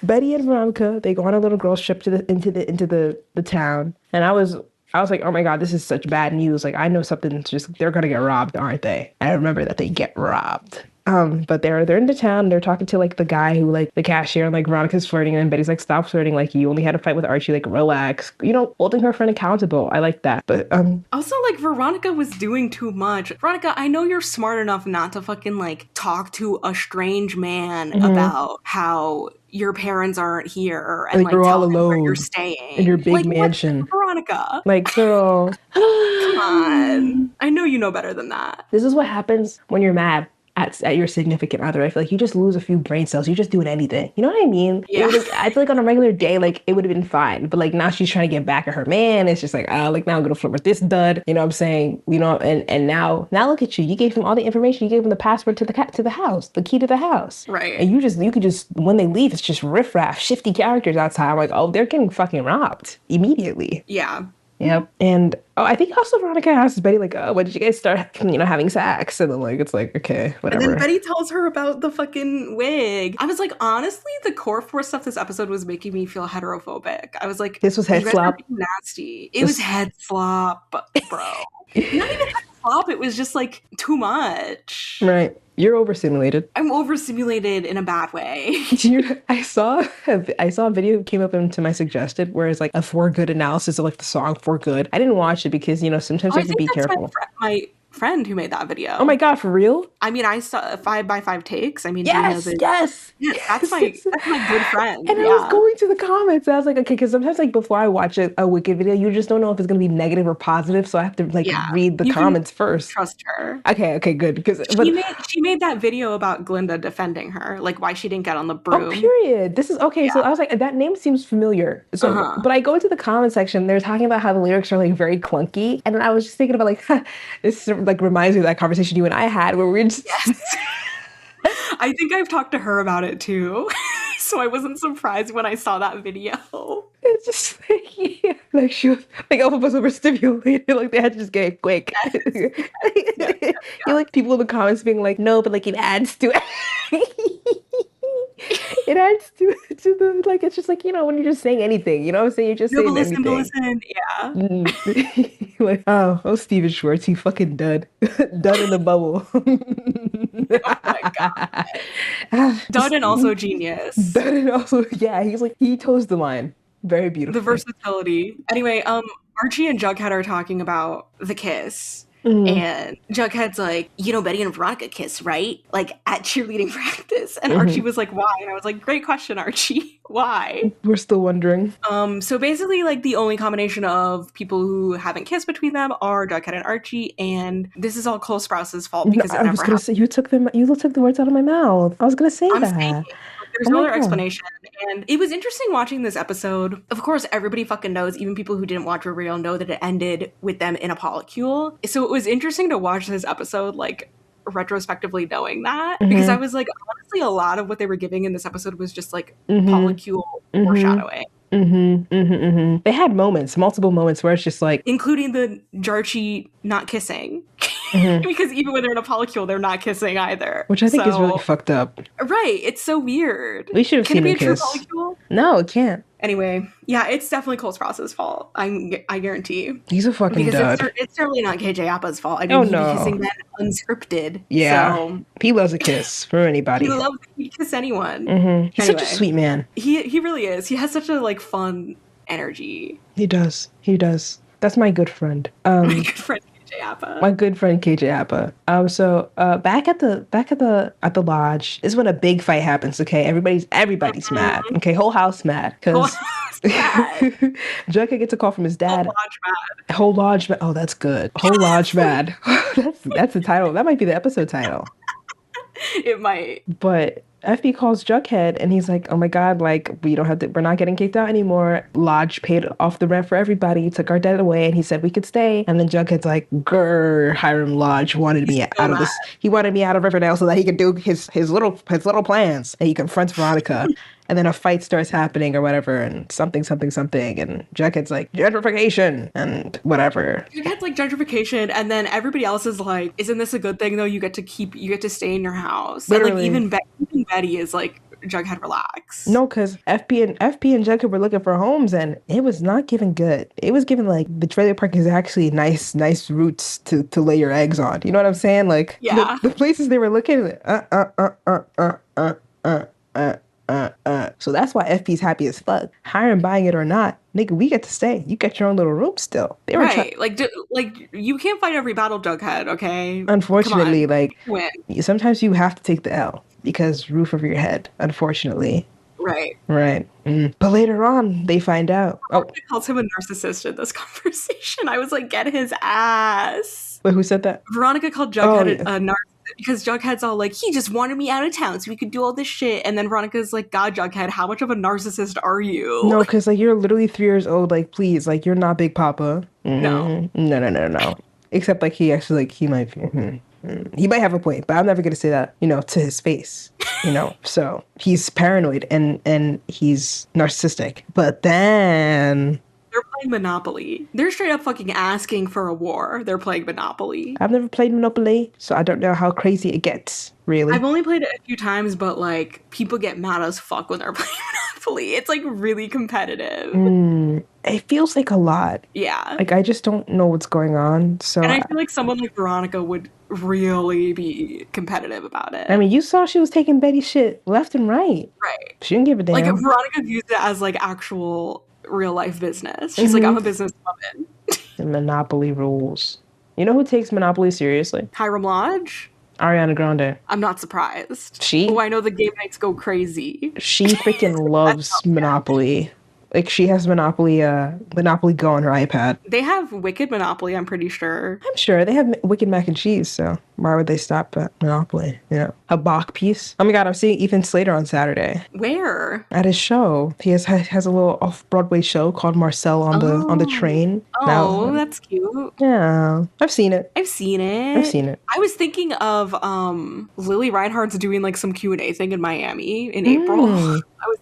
Betty and Veronica, they go on a little girls trip into the town, and I was like, oh my God, this is such bad news. Like, I know something's they're gonna get robbed, aren't they? I remember that they get robbed. But they're in the town. They're talking to like the guy who like the cashier, and like Veronica's flirting, and Betty's like, stop flirting. Like, you only had a fight with Archie. Like, relax. You know, holding her friend accountable. I like that. But also, like, Veronica was doing too much. Veronica, I know you're smart enough not to fucking like talk to a strange man about how your parents aren't here and like you're tell all them alone where you're staying in your big mansion. Veronica, like, girl, come on. I know you know better than that. This is what happens when you're mad at your significant other. I feel like you just lose a few brain cells. You're just doing anything. You know what I mean? Yeah. I feel like on a regular day, like, it would have been fine. But like, now she's trying to get back at her man. It's just like, like, now I'm gonna flirt with this dud. You know what I'm saying? You know, and now look at you. You gave him all the information. You gave him the password to the house, the key to the house. Right. And you could just when they leave, it's just riffraff, shifty characters outside. I'm like, oh, they're getting fucking robbed immediately. Yeah. Yep. And I think also Veronica asks Betty, like, when did you guys start, having sex? And then like, it's like, okay, whatever. And then Betty tells her about the fucking wig. I was like, honestly, the core force stuff this episode was making me feel heterophobic. I was like, this was head slop. Nasty. It was head slop, bro. Not even head slop. It was just like too much. Right. You're overstimulated. I'm overstimulated in a bad way. I saw a video came up into my suggested where it's like a For Good analysis of like the song For Good. I didn't watch it because, sometimes you have to be careful. My friend who made that video. Oh my God, for real? I mean, I saw 5x5 takes. I mean, yes. That's my good friend. And I was going to the comments. I was like, okay, because sometimes like before I watch a Wicked video, you just don't know if it's going to be negative or positive. So I have to read the comments first. Trust her. Okay, good. Because she made that video about Glinda defending her, like why she didn't get on the broom. Oh, period. This is okay. Yeah. So I was like, that name seems familiar. So, but I go into the comment section. They're talking about how the lyrics are like very clunky, and then I was just thinking about like this like reminds me of that conversation you and I had where we were just. Yes. I think I've talked to her about it too. So I wasn't surprised when I saw that video. It's just like, like she was like all of us overstimulated, like they had to just get it quick. Yes. You like people in the comments being like, no, but like it adds to it. It adds to the like it's just like when you're just saying anything, you know what I'm saying? You're just saying anything. Listen, yeah. Like Steven Schwartz, he fucking done in the bubble. Oh my Dud and also genius. Dud and also, yeah, he toes the line very beautifully. The versatility. Anyway, Archie and Jughead are talking about the kiss. And Jughead's like, Betty and Veronica kiss, right? Like at cheerleading practice. And Archie was like, why? And I was like, great question, Archie. Why? We're still wondering. So basically, like, the only combination of people who haven't kissed between them are Jughead and Archie, and this is all Cole Sprouse's fault because I was gonna say you took the words out of my mouth. I was gonna say that. There's no other explanation. And it was interesting watching this episode. Of course, everybody fucking knows, even people who didn't watch Real know that it ended with them in a polycule. So it was interesting to watch this episode, like, retrospectively knowing that. Because I was like, honestly, a lot of what they were giving in this episode was just, like, polycule foreshadowing. They had multiple moments where it's just like... Including the Jarchi not kissing. Because even when they're in a polycule, they're not kissing either. Which I think is really fucked up. Right. It's so weird. We should have seen them kiss. Can it be a true polycule? No, it can't. Anyway, yeah, it's definitely Cole Sprouse's fault. I guarantee. He's a fucking dud. It's certainly not KJ Appa's fault. I mean, he'd be kissing men unscripted. Yeah. So. He loves a kiss from anybody. He loves to kiss anyone. He's such a sweet man. He really is. He has such a, like, fun energy. He does. That's my good friend. My good friend. Appa. My good friend KJ Appa. So back at the lodge is when a big fight happens. Okay, everybody's mad. Okay, whole house mad because Jughead gets a call from his dad. Whole lodge mad. Oh, that's good. Whole lodge mad. That's the title. That might be the episode title. It might. But FB calls Jughead and he's like, oh my God, like we're not getting kicked out anymore. Lodge paid off the rent for everybody, took our debt away, and he said we could stay. And then Jughead's like, grr, Hiram Lodge wanted me out of this. He wanted me out of Riverdale so that he could do his little plans. And he confronts Veronica. And then a fight starts happening or whatever, and something. And Jughead's like, gentrification and whatever. Jughead's like gentrification, and then everybody else is like, isn't this a good thing though? You get to stay in your house. Literally. And like even Betty is like, Jughead, relax. No, because FP and Jughead were looking for homes, and it was not giving good. It was giving like the trailer park is actually nice roots to lay your eggs on. You know what I'm saying? Like the places they were looking So that's why FP's happy as fuck. Hiram buying it or not, nigga, we get to stay. You get your own little room still. They were right. Like you can't fight every battle, Jughead, okay? Unfortunately, like sometimes you have to take the L because roof over your head, unfortunately. Right. But later on, they find out. Veronica calls him a narcissist in this conversation. I was like, get his ass. Wait, who said that? Veronica called Jughead a narcissist. Because Jughead's all like, he just wanted me out of town so we could do all this shit. And then Veronica's like, God, Jughead, how much of a narcissist are you? No, because like you're literally 3 years old. Like, please, like you're not Big Papa. No. Except like he actually like he might he might have a point, but I'm never gonna say that, to his face. So he's paranoid and he's narcissistic. But then they're playing Monopoly. They're straight up fucking asking for a war. They're playing Monopoly. I've never played Monopoly, so I don't know how crazy it gets, really. I've only played it a few times, but, like, people get mad as fuck when they're playing Monopoly. It's, like, really competitive. It feels like a lot. Yeah. Like, I just don't know what's going on, so... And I feel like someone like Veronica would really be competitive about it. I mean, you saw she was taking Betty's shit left and right. Right. She didn't give a damn. Like, Veronica views it as, like, actual... real life business. She's like, I'm a businesswoman. Monopoly rules. You know who takes Monopoly seriously? Hiram Lodge? Ariana Grande. I'm not surprised. Oh, I know the game nights go crazy. She freaking loves Monopoly. Like, she has Monopoly Go on her iPad. They have Wicked Monopoly, I'm pretty sure. I'm sure. They have Wicked Mac and Cheese, so why would they stop at Monopoly? A Bach piece. Oh my God, I'm seeing Ethan Slater on Saturday. Where? At his show. He has a little off-Broadway show called Marcel on the train. Oh, that's cute. Yeah. I've seen it. I was thinking of Lily Reinhardt's doing like some Q&A thing in Miami in April. I was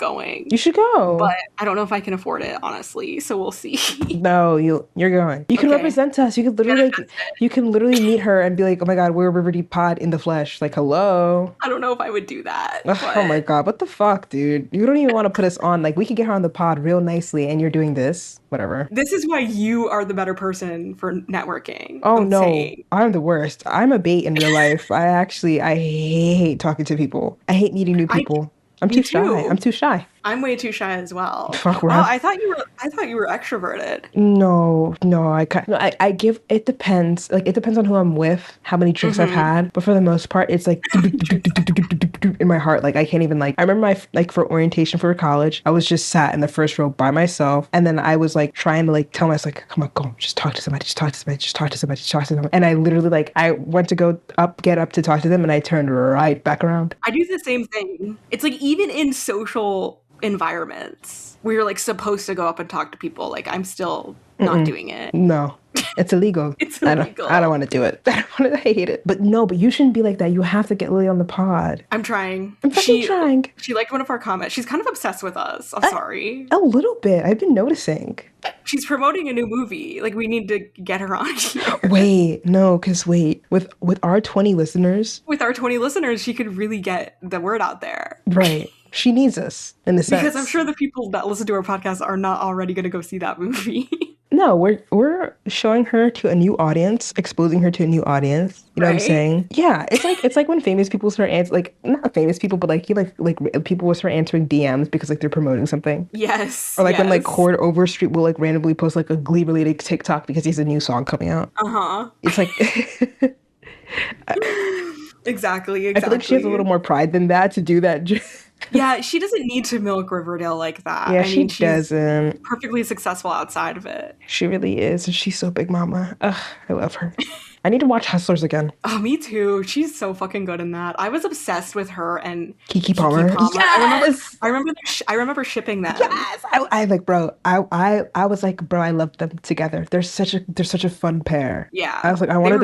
going. You should go. But I don't know if I can afford it, honestly. So we'll see. No, you're going. You can represent us. You can literally meet her and be like, oh my God, we're River Deep Pod in the flesh. Like, hello. I don't know if I would do that. Oh my God, what the fuck, dude? You don't even want to put us on. Like, we could get her on the pod real nicely, and you're doing this. Whatever. This is why you are the better person for networking. Oh no, I'm the worst. I'm a bait in real life. I hate talking to people. I hate meeting new people. I'm too shy. I'm way too shy as well. Fuck, wow, I thought you were extroverted. No, I give, it depends. Like, it depends on who I'm with, how many drinks I've had. But for the most part, it's like in my heart. Like, I can't even, like, I remember for orientation for college, I was just sat in the first row by myself. And then I was like trying to like tell myself, like, come on, go, just talk to somebody. And I literally, like, I went to get up to talk to them, and I turned right back around. I do the same thing. It's like, even in social environments where you're like supposed to go up and talk to people, like, I'm still not doing it. No, it's illegal. It's illegal. I don't want to do it. I hate it. But you shouldn't be like that. You have to get Lily on the pod. I'm trying. I'm fucking trying. She liked one of our comments. She's kind of obsessed with us. I'm sorry. A little bit. I've been noticing. She's promoting a new movie. Like, we need to get her on here. With our 20 listeners. With our 20 listeners, she could really get the word out there. Right. She needs us in the sense. Because I'm sure the people that listen to our podcast are not already going to go see that movie. No, we're showing her to a new audience, exposing her to a new audience. You know what I'm saying? Yeah, it's like when famous people start not famous people, but like people will start answering DMs because like they're promoting something. Yes. Or like when like Cord Overstreet will like randomly post like a Glee related TikTok because he has a new song coming out. It's like Exactly. I feel like she has a little more pride than that to do that. Yeah, she doesn't need to milk Riverdale like that. Yeah, she doesn't. She's perfectly successful outside of it. She really is. She's so big mama. Ugh, I love her. I need to watch Hustlers again. Oh, me too. She's so fucking good in that. I was obsessed with her and Keke Palmer. Yes! I remember shipping them. Yes! I like, bro. I was like, bro, I love them together. They're such a fun pair. Yeah. I was like, I wanted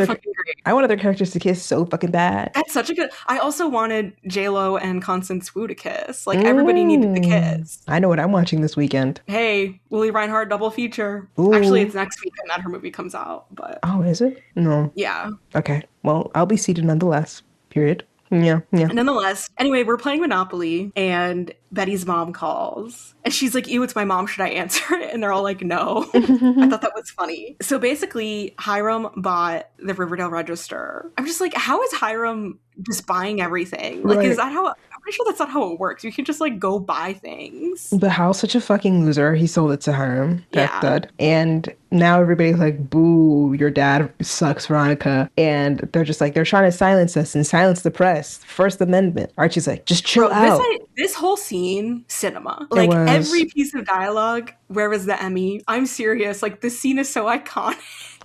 their characters to kiss so fucking bad. That's such a good. I also wanted J-Lo and Constance Wu to kiss. Like, everybody needed the kiss. I know what I'm watching this weekend. Hey, Lily Reinhart double feature. Ooh. Actually, it's next weekend that her movie comes out. But oh, is it? No. Yeah. Okay. Well, I'll be seated nonetheless. Period. Yeah. Nonetheless, anyway, we're playing Monopoly, and Betty's mom calls. And she's like, ew, it's my mom. Should I answer it? And they're all like, no. I thought that was funny. So basically, Hiram bought the Riverdale Register. I'm just like, how is Hiram just buying everything? Like, is that how... I'm pretty sure that's not how it works. You can just, like, go buy things. But Hal's such a fucking loser. He sold it to Hiram. Dud. And now everybody's like, boo, your dad sucks, Veronica. And they're just like, they're trying to silence us and silence the press. First Amendment. Archie's like, just chill out. This whole scene, cinema. Like, every piece of dialogue, where was the Emmy? I'm serious. Like, this scene is so iconic.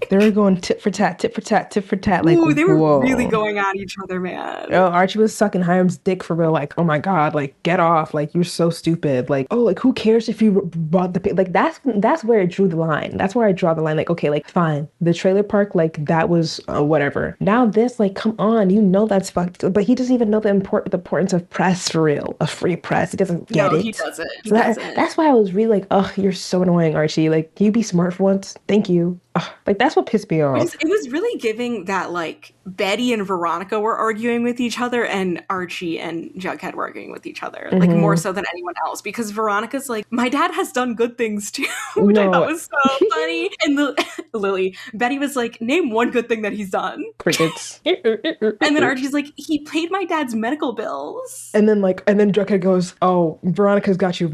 They were going tit for tat, tit for tat, tit for tat. Like, ooh, they were really going at each other, man. Oh, Archie was sucking Hiram's dick for real. Like, oh my God, like, get off. Like, you're so stupid. Like, oh, like, who cares if you bought the... Like, that's where it drew the line. That's where I draw the line. Like, okay, like, fine. The trailer park, like, that was whatever. Now this, like, come on. You know that's fucked. But he doesn't even know the importance of press for real. A free press. He doesn't get it. He doesn't. That's why I was really like, oh, you're so annoying, Archie. Like, can you be smart for once? Thank you. Like, that's what pissed me off. It was really giving that, like, Betty and Veronica were arguing with each other and Archie and Jughead were arguing with each other, like, more so than anyone else, because Veronica's like, my dad has done good things too, which I thought was so funny. And Betty was like, name one good thing that he's done. Crickets. And then Archie's like, he paid my dad's medical bills. And then Jughead goes, oh, Veronica's got you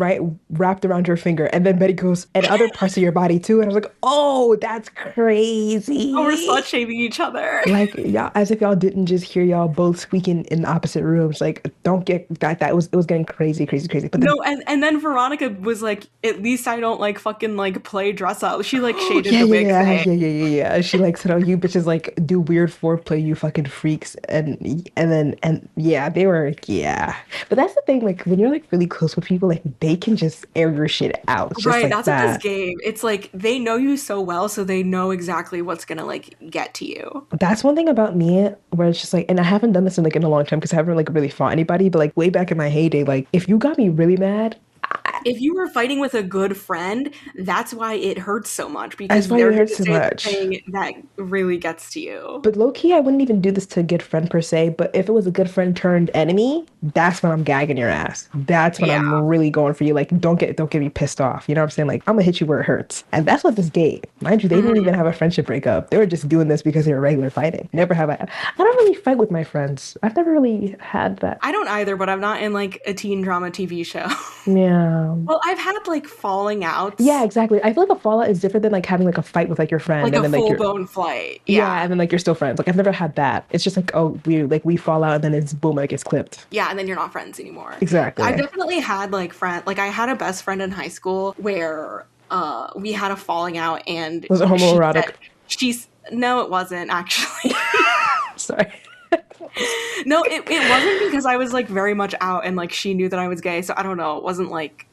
wrapped around your finger. And then Betty goes, and other parts of your body too. And I was like, oh, that's crazy. Oh, we're slut shaming each other. Like, y'all, as if y'all didn't just hear y'all both squeaking in opposite rooms. Like, don't get that. It was getting crazy. But then, no, and then Veronica was like, at least I don't like fucking like play dress up. She like shaded the wig thing. Yeah. She like said, oh, you bitches like do weird foreplay, you fucking freaks. And yeah, they were, yeah. But that's the thing, like when you're like really close with people, like they can just air your shit out. Just right, like that's what this game. It's like they know you so well, so they know exactly what's gonna like get to you. That's one thing about me where it's just like, and I haven't done this in a long time because I haven't like really fought anybody, but like way back in my heyday, like if you got me really mad, if you were fighting with a good friend, that's why it hurts so much, because That's why they're it going to hurts so say the much. thing that really gets to you. But low-key, I wouldn't even do this to a good friend per se, but if it was a good friend turned enemy, that's when I'm gagging your ass. That's when I'm really going for you. Like, don't get me pissed off. You know what I'm saying? Like, I'm gonna hit you where it hurts. And that's what this gave. Mind you, they didn't even have a friendship breakup. They were just doing this because they were regular fighting. Never have I don't really fight with my friends. I've never really had that. I don't either, but I'm not in like a teen drama TV show. Yeah. Well, I've had like falling outs. Yeah, exactly. I feel like a fallout is different than like having like a fight with like your friend, Like and a then like you're full-blown fight. yeah, and then like you're still friends. Like I've never had that. It's just like, oh, we fall out and then it's boom, like it's clipped. Yeah, and then you're not friends anymore. Exactly. I've definitely had like I had a best friend in high school where we had a falling out, and was it homoerotic? No, it wasn't actually. Sorry. No, it wasn't, because I was like very much out, and like she knew that I was gay, so I don't know. It wasn't like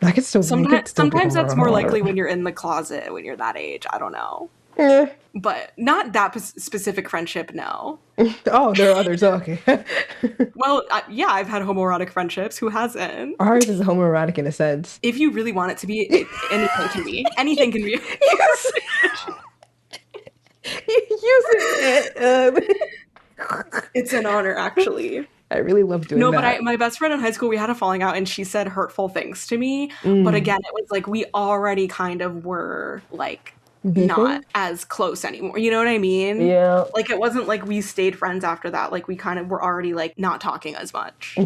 I could still sometimes that's more likely when you're in the closet when you're that age. I don't know. But not that specific friendship, no. Oh, there are others. Oh, okay. Well, yeah, I've had homoerotic friendships. Who hasn't? Ours is homoerotic in a sense. If you really want it to be, anything can be. Anything can be. Yes. You use it. It's an honor, actually. I really love doing that. No, but my best friend in high school, we had a falling out, and she said hurtful things to me. But again, it was like we already kind of were like not as close anymore. You know what I mean? Yeah. Like it wasn't like we stayed friends after that. Like we kind of were already like not talking as much,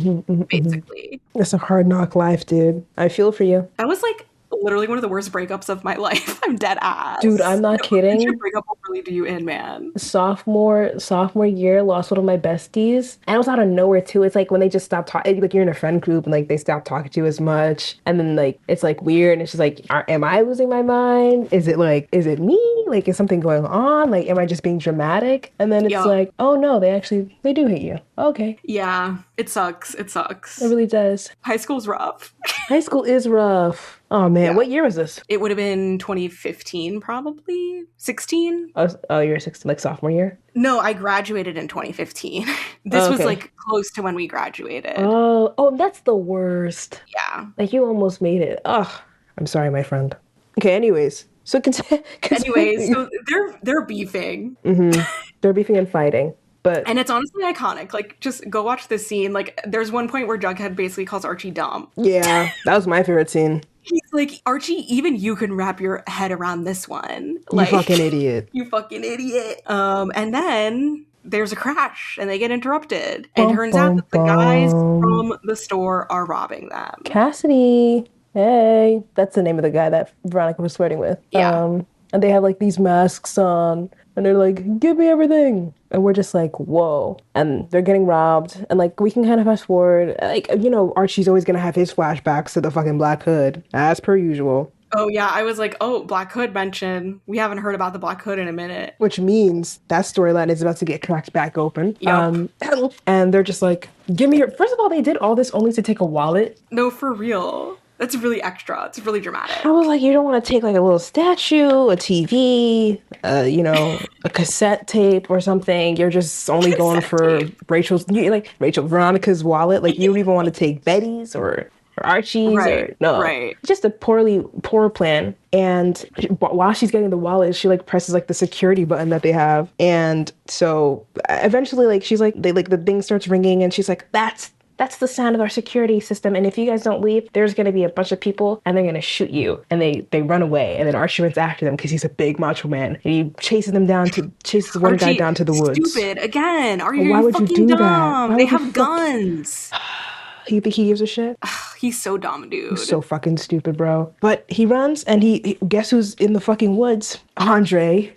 basically. It's a hard knock life, dude. I feel for you. That was like literally one of the worst breakups of my life. I'm dead ass. Dude, I'm not kidding. Your breakup will really do you in, man. Sophomore year, lost one of my besties. And it was out of nowhere too. It's like when they just stop talking, like you're in a friend group and like they stop talking to you as much. And then like it's like weird, and it's just like, am I losing my mind? Is it me? Like, is something going on? Like, am I just being dramatic? And then it's like, oh no, they do hate you. Okay. Yeah, it sucks. It really does. High school's rough. High school is rough. Oh man, What year was this? It would have been 2015, probably 16. Oh, you're 16, like sophomore year? No, I graduated in 2015. This was like close to when we graduated. Oh, that's the worst. Yeah. Like you almost made it. Oh, I'm sorry, my friend. Okay, anyways. So anyways, so they're beefing. They're beefing and fighting. And it's honestly iconic. Like, just go watch this scene. Like, there's one point where Jughead basically calls Archie dumb. Yeah, that was my favorite scene. He's like, Archie, even you can wrap your head around this one. Like, you fucking idiot. You fucking idiot. And then there's a crash and they get interrupted. And turns out that the guys from the store are robbing them. Cassidy. Hey. That's the name of the guy that Veronica was flirting with. Yeah. And they have like these masks on. And they're like, give me everything. And we're just like, whoa. And they're getting robbed. And like, we can kind of fast forward. Like, you know, Archie's always going to have his flashbacks to the fucking Black Hood, as per usual. Oh, yeah. I was like, oh, Black Hood mention. We haven't heard about the Black Hood in a minute. Which means that storyline is about to get cracked back open. Yep. And they're just like, give me your... First of all, they did all this only to take a wallet. No, for real. That's really extra. It's really dramatic. I was like, you don't want to take like a little statue, a TV, you know, a cassette tape or something. You're just only going for Veronica's wallet. Like you don't even want to take Betty's or Archie's right. Just a poor plan. And while she's getting the wallet, she like presses like the security button that they have. And so eventually like she's like, the thing starts ringing and she's like, that's the sound of our security system. And if you guys don't leave, there's going to be a bunch of people and they're going to shoot you. And they run away. And then Archie runs after them because he's a big macho man. And he chases one guy down to the woods. Stupid. Again. Are you Why would fucking you do dumb? that? They have guns. You think he gives a shit? He's so dumb, dude. He's so fucking stupid, bro. But he runs and he guess who's in the fucking woods? Andre's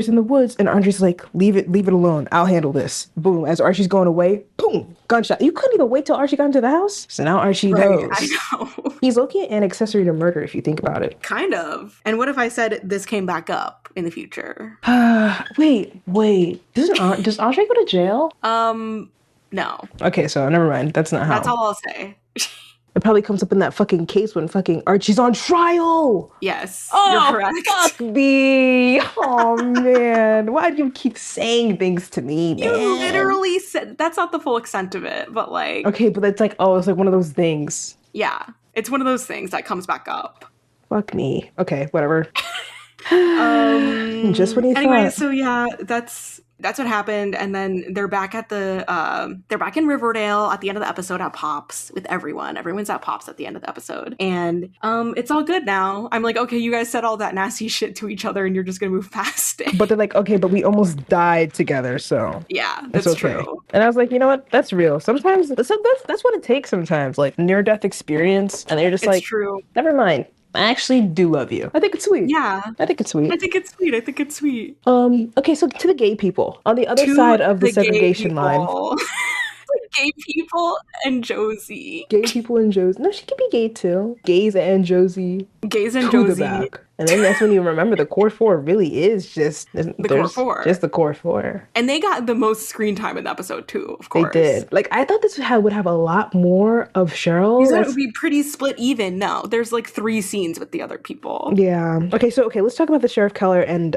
in the woods, and Andre's like, leave it alone. I'll handle this. Boom. As Archie's going away, boom, gunshot. You couldn't even wait till Archie got into the house. So now Archie knows. I know. He's low-key an accessory to murder if you think about it. Kind of. And what if I said this came back up in the future? Wait. Does Andre go to jail? No. Okay, so never mind. That's not how. That's all I'll say. It probably comes up in that fucking case when fucking Archie's on trial. Yes, you're correct. Fuck me. Oh, man. Why do you keep saying things to me, man? You literally said... That's not the full extent of it, but like... Okay, but it's like, it's like one of those things. Yeah. It's one of those things that comes back up. Fuck me. Okay, whatever. Just when you anyway, thought. so yeah, that's what happened, and then they're back at they're back in Riverdale at the end of the episode at Pops with everyone. Everyone's at Pops at the end of the episode, and it's all good now. I'm like, okay, you guys said all that nasty shit to each other, and you're just gonna move past it. But they're like, okay, but we almost died together, so yeah, that's okay. True. And I was like, you know what? That's real. Sometimes that's what it takes. Sometimes, like near-death experience, and they're just like, true. Never mind. I actually do love you. I think it's sweet. Yeah. I think it's sweet. I think it's sweet. Okay, so to the gay people. On the other side of the segregation line. Gay people and Josie. Gay people and Josie. No, she could be gay too. Gays and Josie. Gays and Josie. And then that's when you remember the core four really is just the core four. Just the core four. And they got the most screen time in the episode too, of course. They did. Like, I thought this would have a lot more of Cheryl. You said it would be pretty split even. No, there's like 3 scenes with the other people. Yeah. Okay, let's talk about the Sheriff Keller and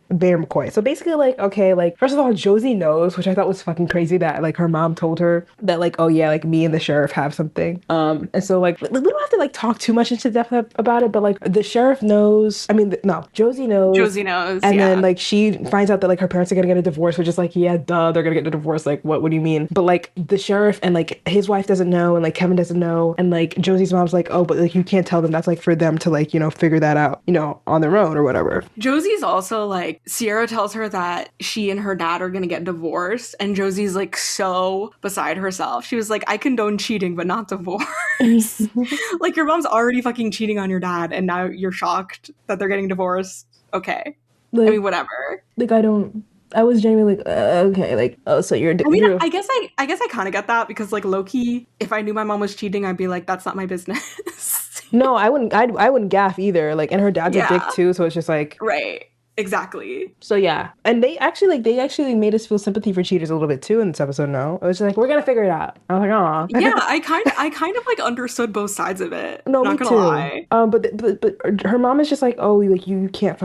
Bear McCoy. So basically, first of all, Josie knows, which I thought was fucking crazy that, like, her mom told her that, like, oh yeah, like, me and the sheriff have something. And so, like, we don't have to, like, talk too much into depth about it, but, like, the sheriff knows. Josie knows. And then, like, she finds out that, like, her parents are gonna get a divorce, which is like, yeah, duh, they're gonna get a divorce. Like, what do you mean? But, like, the sheriff and, like, his wife doesn't know, and, like, Kevin doesn't know, and, like, Josie's mom's like, oh, but, like, you can't tell them. That's, like, for them to, like, you know, figure that out, you know, on their own or whatever. Josie's also, like, Sierra tells her that she and her dad are gonna get divorced, and Josie's, like, so beside herself. She was like, I condone cheating, but not divorce. Like, your mom's already fucking cheating on your dad, and now you're shocked that they're getting divorced. Okay. Like, I mean, whatever. Like, I was genuinely like, okay, like, oh, so you're. I mean, I guess I kind of get that because, like, low-key, if I knew my mom was cheating, I'd be like, that's not my business. No, I wouldn't gaff either. Like, and her dad's a dick too, so it's just like, right. Exactly. So yeah, and they actually made us feel sympathy for cheaters a little bit too in this episode. No, it was just like, we're gonna figure it out. I was like, aw. Yeah, I kind of like understood both sides of it. No, not me gonna too. lie. But her mom is just like, oh, like you can't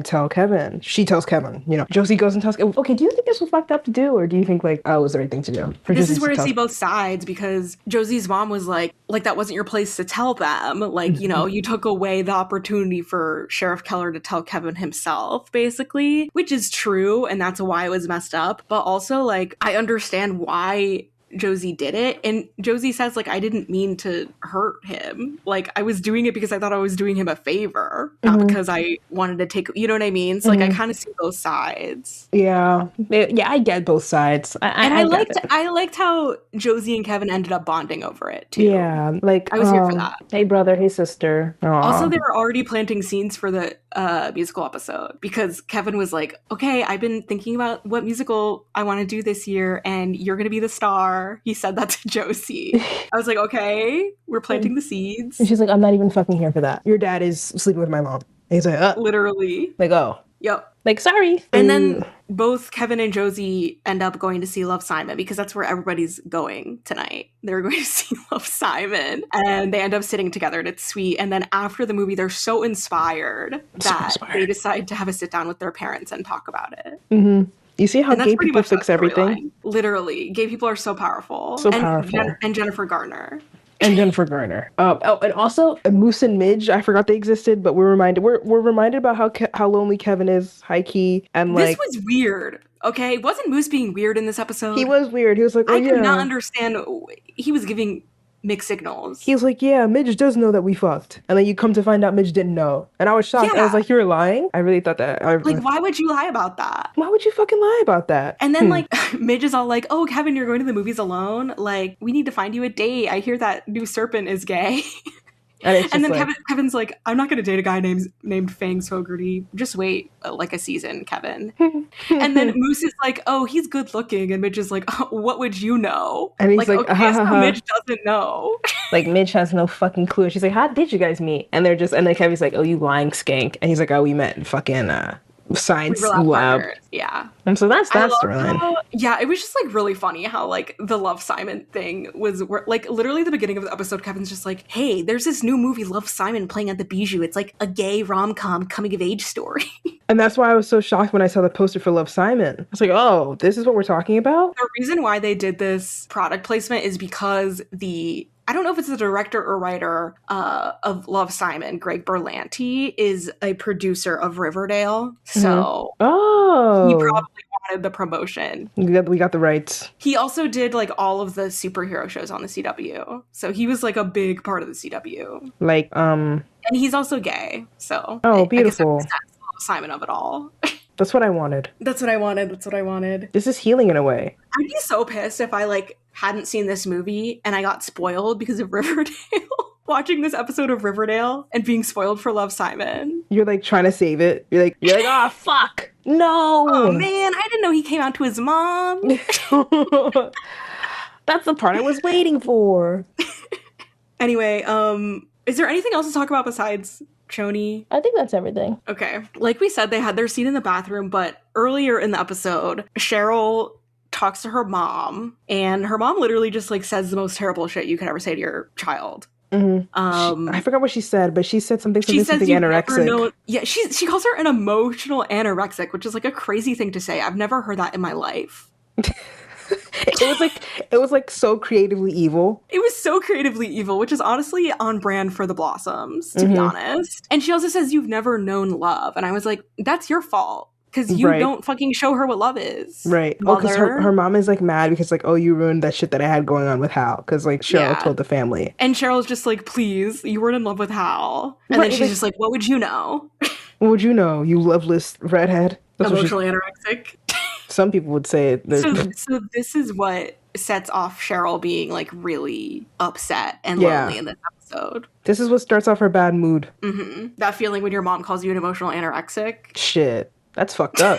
tell Kevin. She tells Kevin, you know. Josie goes and tells. Okay, do you think this was fucked up to do, or do you think like, oh, it was the right thing to do? This is where I see both sides, because Josie's mom was like that wasn't your place to tell them. Like, you know, you took away the opportunity for Sheriff Keller to tell Kevin himself, basically, which is true, and that's why it was messed up. But also, like, I understand why Josie did it, and Josie says, like, I didn't mean to hurt him. Like, I was doing it because I thought I was doing him a favor, not because I wanted to take, you know what I mean? So like, I kind of see both sides. Yeah, I get both sides. I liked how Josie and Kevin ended up bonding over it too. Yeah, like, I was here for that. Hey brother, hey sister. Aww. Also, they were already planting scenes for the musical episode, because Kevin was like, okay, I've been thinking about what musical I want to do this year, and you're gonna be the star. He said that to Josie. I was like, okay, we're planting the seeds. And she's like, I'm not even fucking here for that. Your dad is sleeping with my mom. And he's like, literally. Like, oh. Yep. Like, sorry. And then both Kevin and Josie end up going to see Love, Simon, because that's where everybody's going tonight. They're going to see Love, Simon. And they end up sitting together, and it's sweet. And then after the movie, they're so inspired that they decide to have a sit down with their parents and talk about it. Mm-hmm. You see how gay people fix everything? Literally. Gay people are so powerful. And Jennifer Garner. And also Moose and Midge. I forgot they existed, but we're reminded about how lonely Kevin is, high key, and like, this was weird. Okay, wasn't Moose being weird in this episode? He was weird. He was like, oh, I could not understand. He was giving mixed signals. He was like, yeah, Midge does know that we fucked. And then you come to find out Midge didn't know. And I was shocked. Yeah. I was like, you were lying? I really thought that. Like, why would you lie about that? Why would you fucking lie about that? And then, like, Midge is all like, oh, Kevin, you're going to the movies alone? Like, we need to find you a date. I hear that new serpent is gay. And then like, Kevin's like, I'm not going to date a guy named Fangs Fogarty. Just wait like a season, Kevin. And then Moose is like, oh, he's good looking. And Midge is like, oh, what would you know? And he's like okay, so Midge doesn't know. Like, Midge has no fucking clue. She's like, how did you guys meet? And then Kevin's like, oh, you lying skank. And he's like, oh, we met in fucking science lab. Yeah. And so that's storyline. Yeah, it was just like really funny how like the Love, Simon thing was like literally the beginning of the episode. Kevin's just like, hey, there's this new movie, Love, Simon, playing at the Bijou. It's like a gay rom-com coming of age story. And that's why I was so shocked when I saw the poster for Love, Simon. I was like, oh, this is what we're talking about? The reason why they did this product placement is because the I don't know if it's the director or writer of Love, Simon, Greg Berlanti, is a producer of Riverdale. So he probably wanted the promotion. We got the rights. He also did like all of the superhero shows on the CW. So he was like a big part of the CW. Like, and he's also gay. So beautiful. I guess that's Love, Simon of it all. That's what I wanted. That's what I wanted. This is healing in a way. I'd be so pissed if I like hadn't seen this movie and I got spoiled because of Riverdale. Watching this episode of Riverdale and being spoiled for Love, Simon. You're like trying to save it. You're like, ah, fuck. No. Oh man, I didn't know he came out to his mom. That's the part I was waiting for. Anyway, is there anything else to talk about besides Choni? I think that's everything. Okay. Like we said, they had their scene in the bathroom, but earlier in the episode, Cheryl talks to her mom, and her mom literally just like says the most terrible shit you could ever say to your child. I forgot what she said, but she said something anorexic. She calls her an emotional anorexic, which is like a crazy thing to say. I've never heard that in my life. It was like so creatively evil. It was so creatively evil, which is honestly on brand for the Blossoms, to be honest. And she also says you've never known love, and I was like, that's your fault. Because you don't fucking show her what love is. Right. Oh, because her mom is like mad because like, oh, you ruined that shit that I had going on with Hal. Because like Cheryl told the family. And Cheryl's just like, please, you weren't in love with Hal. And then she's just like, what would you know? What would you know, you loveless redhead? Emotionally anorexic. Some people would say it. So this is what sets off Cheryl being like really upset and lonely in this episode. This is what starts off her bad mood. That feeling when your mom calls you an emotional anorexic. Shit. That's fucked up.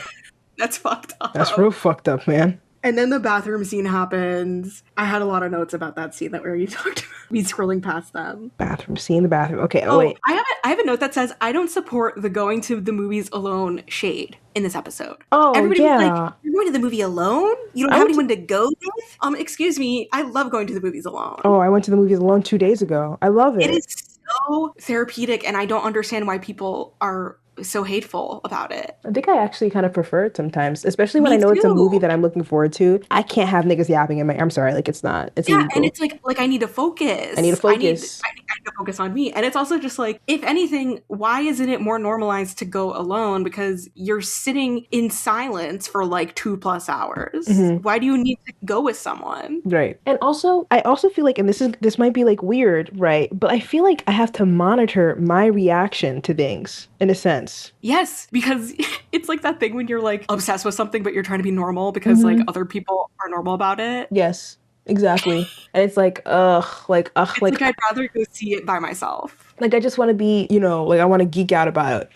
That's fucked up. That's real fucked up, man. And then the bathroom scene happens. I had a lot of notes about that scene that we already talked about. Me scrolling past them. Bathroom scene, the bathroom. Okay, wait. I have a note that says, I don't support the going to the movies alone shade in this episode. Oh, everybody was like, you're going to the movie alone? You don't have anyone to go with? Excuse me, I love going to the movies alone. Oh, I went to the movies alone 2 days ago. I love it. It is so therapeutic, and I don't understand why people are so hateful about it. I think I actually kind of prefer it sometimes, especially when I know it's a movie that I'm looking forward to. I can't have niggas yapping in my. I'm sorry, like it's illegal. And it's like I need to focus. I need to focus on me. And it's also just like, if anything, why isn't it more normalized to go alone? Because you're sitting in silence for like 2+ hours. Why do you need to go with someone? Right. And also, I also feel like, and this might be like weird, right? But I feel like I have to monitor my reaction to things in a sense. Yes, because it's like that thing when you're like obsessed with something, but you're trying to be normal because like other people are normal about it. Yes, exactly. And it's like, like I'd rather go see it by myself. Like I just want to be, like I want to geek out about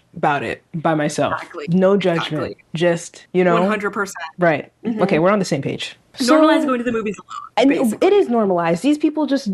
it by myself. Exactly. No judgment. Exactly. Just, 100%. Right. Okay, we're on the same page. Normalize going to the movies alone. And it is normalized. These people just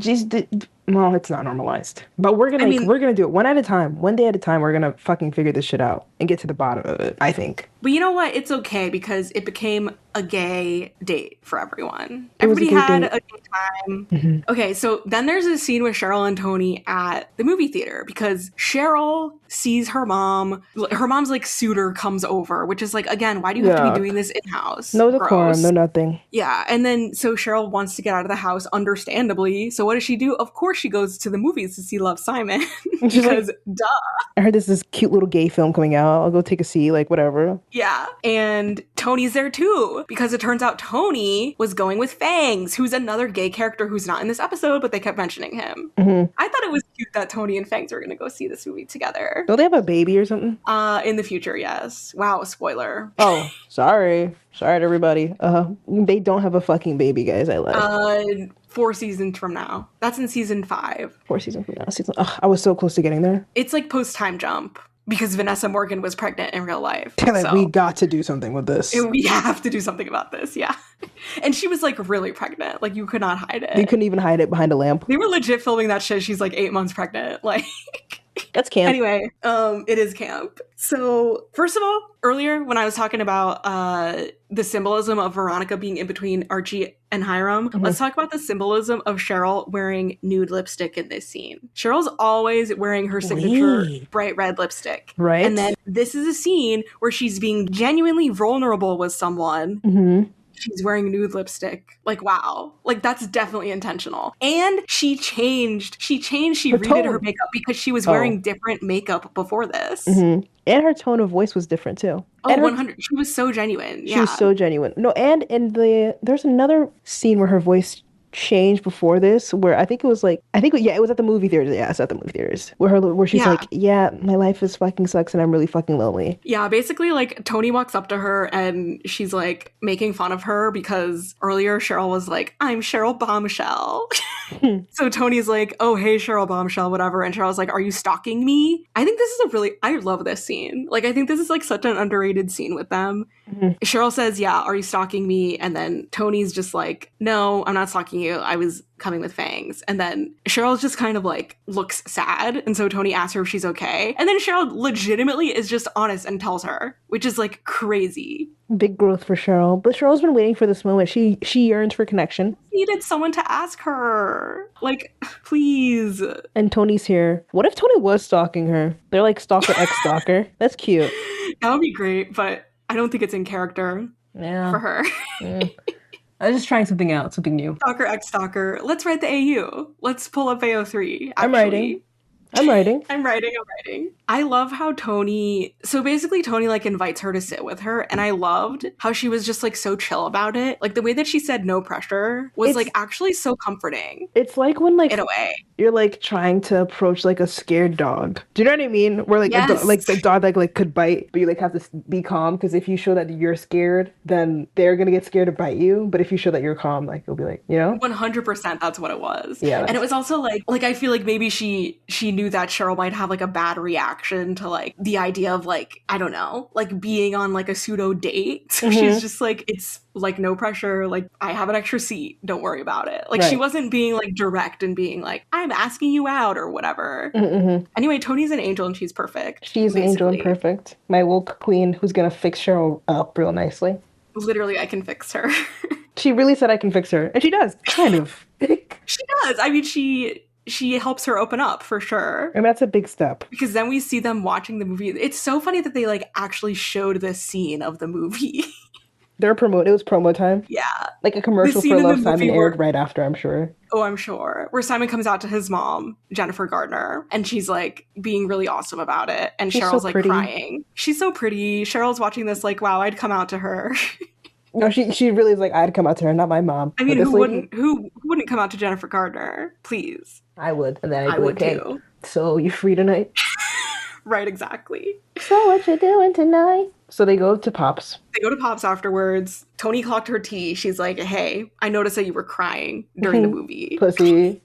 well, it's not normalized. But we're gonna do it one at a time, one day at a time. We're gonna fucking figure this shit out and get to the bottom of it, I think. But you know what? It's okay because it became a gay date for everyone. Everybody had a good time. Okay, so then there's a scene with Cheryl and Tony at the movie theater because Cheryl sees her mom. Her mom's like suitor comes over, which is like, again, why do you have to be doing this in-house? No decorum, no nothing. Yeah, and then so Cheryl wants to get out of the house, understandably. So what does she do? Of course she goes to the movies to see Love, Simon. Because duh. I heard this cute little gay film coming out. I'll go take a seat, like whatever. Yeah, and Tony's there too, because it turns out Tony was going with Fangs, who's another gay character who's not in this episode, but they kept mentioning him. I thought it was cute that Tony and Fangs were going to go see this movie together. Don't they have a baby or something? In the future, yes. Wow, spoiler. Oh, sorry. Sorry to everybody. They don't have a fucking baby, guys. I lied. 4 seasons from now. That's in season 5. 4 seasons from now. I was so close to getting there. It's like post-time jump because Vanessa Morgan was pregnant in real life. Damn it, we got to do something with this. We have to do something about this, yeah. And she was like really pregnant. Like you could not hide it. You couldn't even hide it behind a lamp. They were legit filming that shit. She's like 8 months pregnant. Like... That's camp. Anyway, it is camp. So, first of all, earlier when I was talking about the symbolism of Veronica being in between Archie and Hiram, let's talk about the symbolism of Cheryl wearing nude lipstick in this scene. Cheryl's always wearing her signature bright red lipstick. Right. And then this is a scene where she's being genuinely vulnerable with someone. she's wearing nude lipstick. Like, wow. Like, that's definitely intentional. And she redid her makeup because she was wearing different makeup before this. And her tone of voice was different too. Oh, and 100. She was so genuine. She was so genuine. No, and in there's another scene where her voice changed before this, where it was at the movie theaters. Yeah, it's at the movie theaters. Where she's like, yeah, my life is fucking sucks and I'm really fucking lonely. Yeah, basically, like, Tony walks up to her and she's like making fun of her because earlier Cheryl was like, I'm Cheryl Bombshell. So Tony's like, oh, hey, Cheryl Bombshell, whatever. And Cheryl's like, are you stalking me? I think this is I love this scene. Like, I think this is like such an underrated scene with them. Cheryl says, yeah, are you stalking me? And then Tony's just like, no, I'm not stalking you. I was coming with fangs. And then Cheryl just kind of like looks sad. And so Tony asks her if she's okay. And then Cheryl legitimately is just honest and tells her, which is like crazy. Big growth for Cheryl. But Cheryl's been waiting for this moment. She yearns for connection. Needed someone to ask her. Like, please. And Tony's here. What if Tony was stalking her? They're like stalker ex-stalker. That's cute. That would be great, but I don't think it's in character for her. I was just trying something out, something new. Stalker x stalker. Let's write the AU. Let's pull up AO3. I'm writing. I'm writing. I love how Tony, so basically Tony like invites her to sit with her, and I loved how she was just like so chill about it. Like the way that she said no pressure was like actually so comforting. It's like when like in a way you're like trying to approach like a scared dog. Do you know what I mean? Where like like the dog like could bite, but you like have to be calm, because if you show that you're scared, then they're gonna get scared to bite you. But if you show that you're calm, like you'll be like, you know, 100%. That's what it was. Yeah, and it was also like I feel like maybe she knew that Cheryl might have like a bad reaction to like the idea of like, I don't know, like being on like a pseudo date. So she's just like, it's like no pressure, like I have an extra seat, don't worry about it. Like she wasn't being like direct and being like, I'm asking you out or whatever. Anyway, Tony's an angel and she's perfect. She's basically an angel and perfect. My woke queen who's gonna fix Cheryl up real nicely. Literally, I can fix her. She really said I can fix her, and she does, kind of. She does. I mean, she helps her open up for sure. And that's a big step. Because then we see them watching the movie. It's so funny that they like actually showed this scene of the movie. It was promo time. Yeah. Like a commercial for Love Simon aired right after, I'm sure. Oh, I'm sure. Where Simon comes out to his mom, Jennifer Garner, and she's like being really awesome about it. And Cheryl's so like crying. She's so pretty. Cheryl's watching this like, wow, I'd come out to her. No, she really is like, I'd come out to her, not my mom. I mean, who wouldn't come out to Jennifer Gardner? Please. I would. And then I would too. So you free tonight? Right, exactly. So what you doing tonight? So they go to Pop's. They go to Pop's afterwards. Tony clocked her tea. She's like, hey, I noticed that you were crying during the movie. Pussy.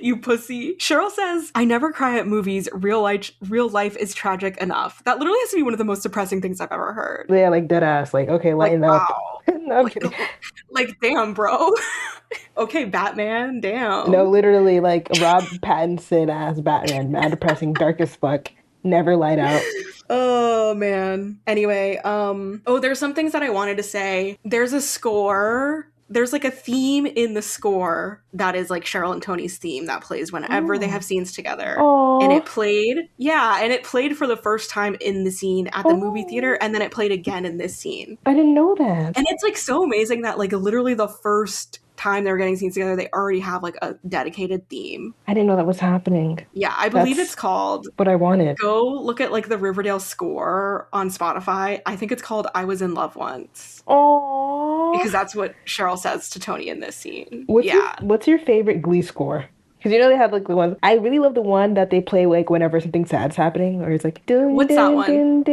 You pussy. Cheryl says, I never cry at movies. Real life is tragic enough. That literally has to be one of the most depressing things I've ever heard. Yeah, like dead ass. Like, okay, lighten up. Wow. No, I'm kidding. Like, damn, bro. Okay, Batman, damn. No, literally, like, Rob Pattinson as Batman. Mad depressing, dark as fuck. Never light out. Oh, man. Anyway, there's some things that I wanted to say. There's a score. There's like a theme in the score that is like Cheryl and Tony's theme that plays whenever they have scenes together. Aww. And it played for the first time in the scene at the movie theater, and then it played again in this scene. I didn't know that. And it's like so amazing that like literally the first time they were getting scenes together, they already have like a dedicated theme. I didn't know that was happening. Yeah, I believe it's called, what I wanted. Go look at like the Riverdale score on Spotify. I think it's called I Was in Love Once. Oh, because that's what Cheryl says to Tony in this scene. What's your favorite Glee score? Because you know they have like the ones. I really love the one that they play like whenever something sad's happening, or it's like what's that one?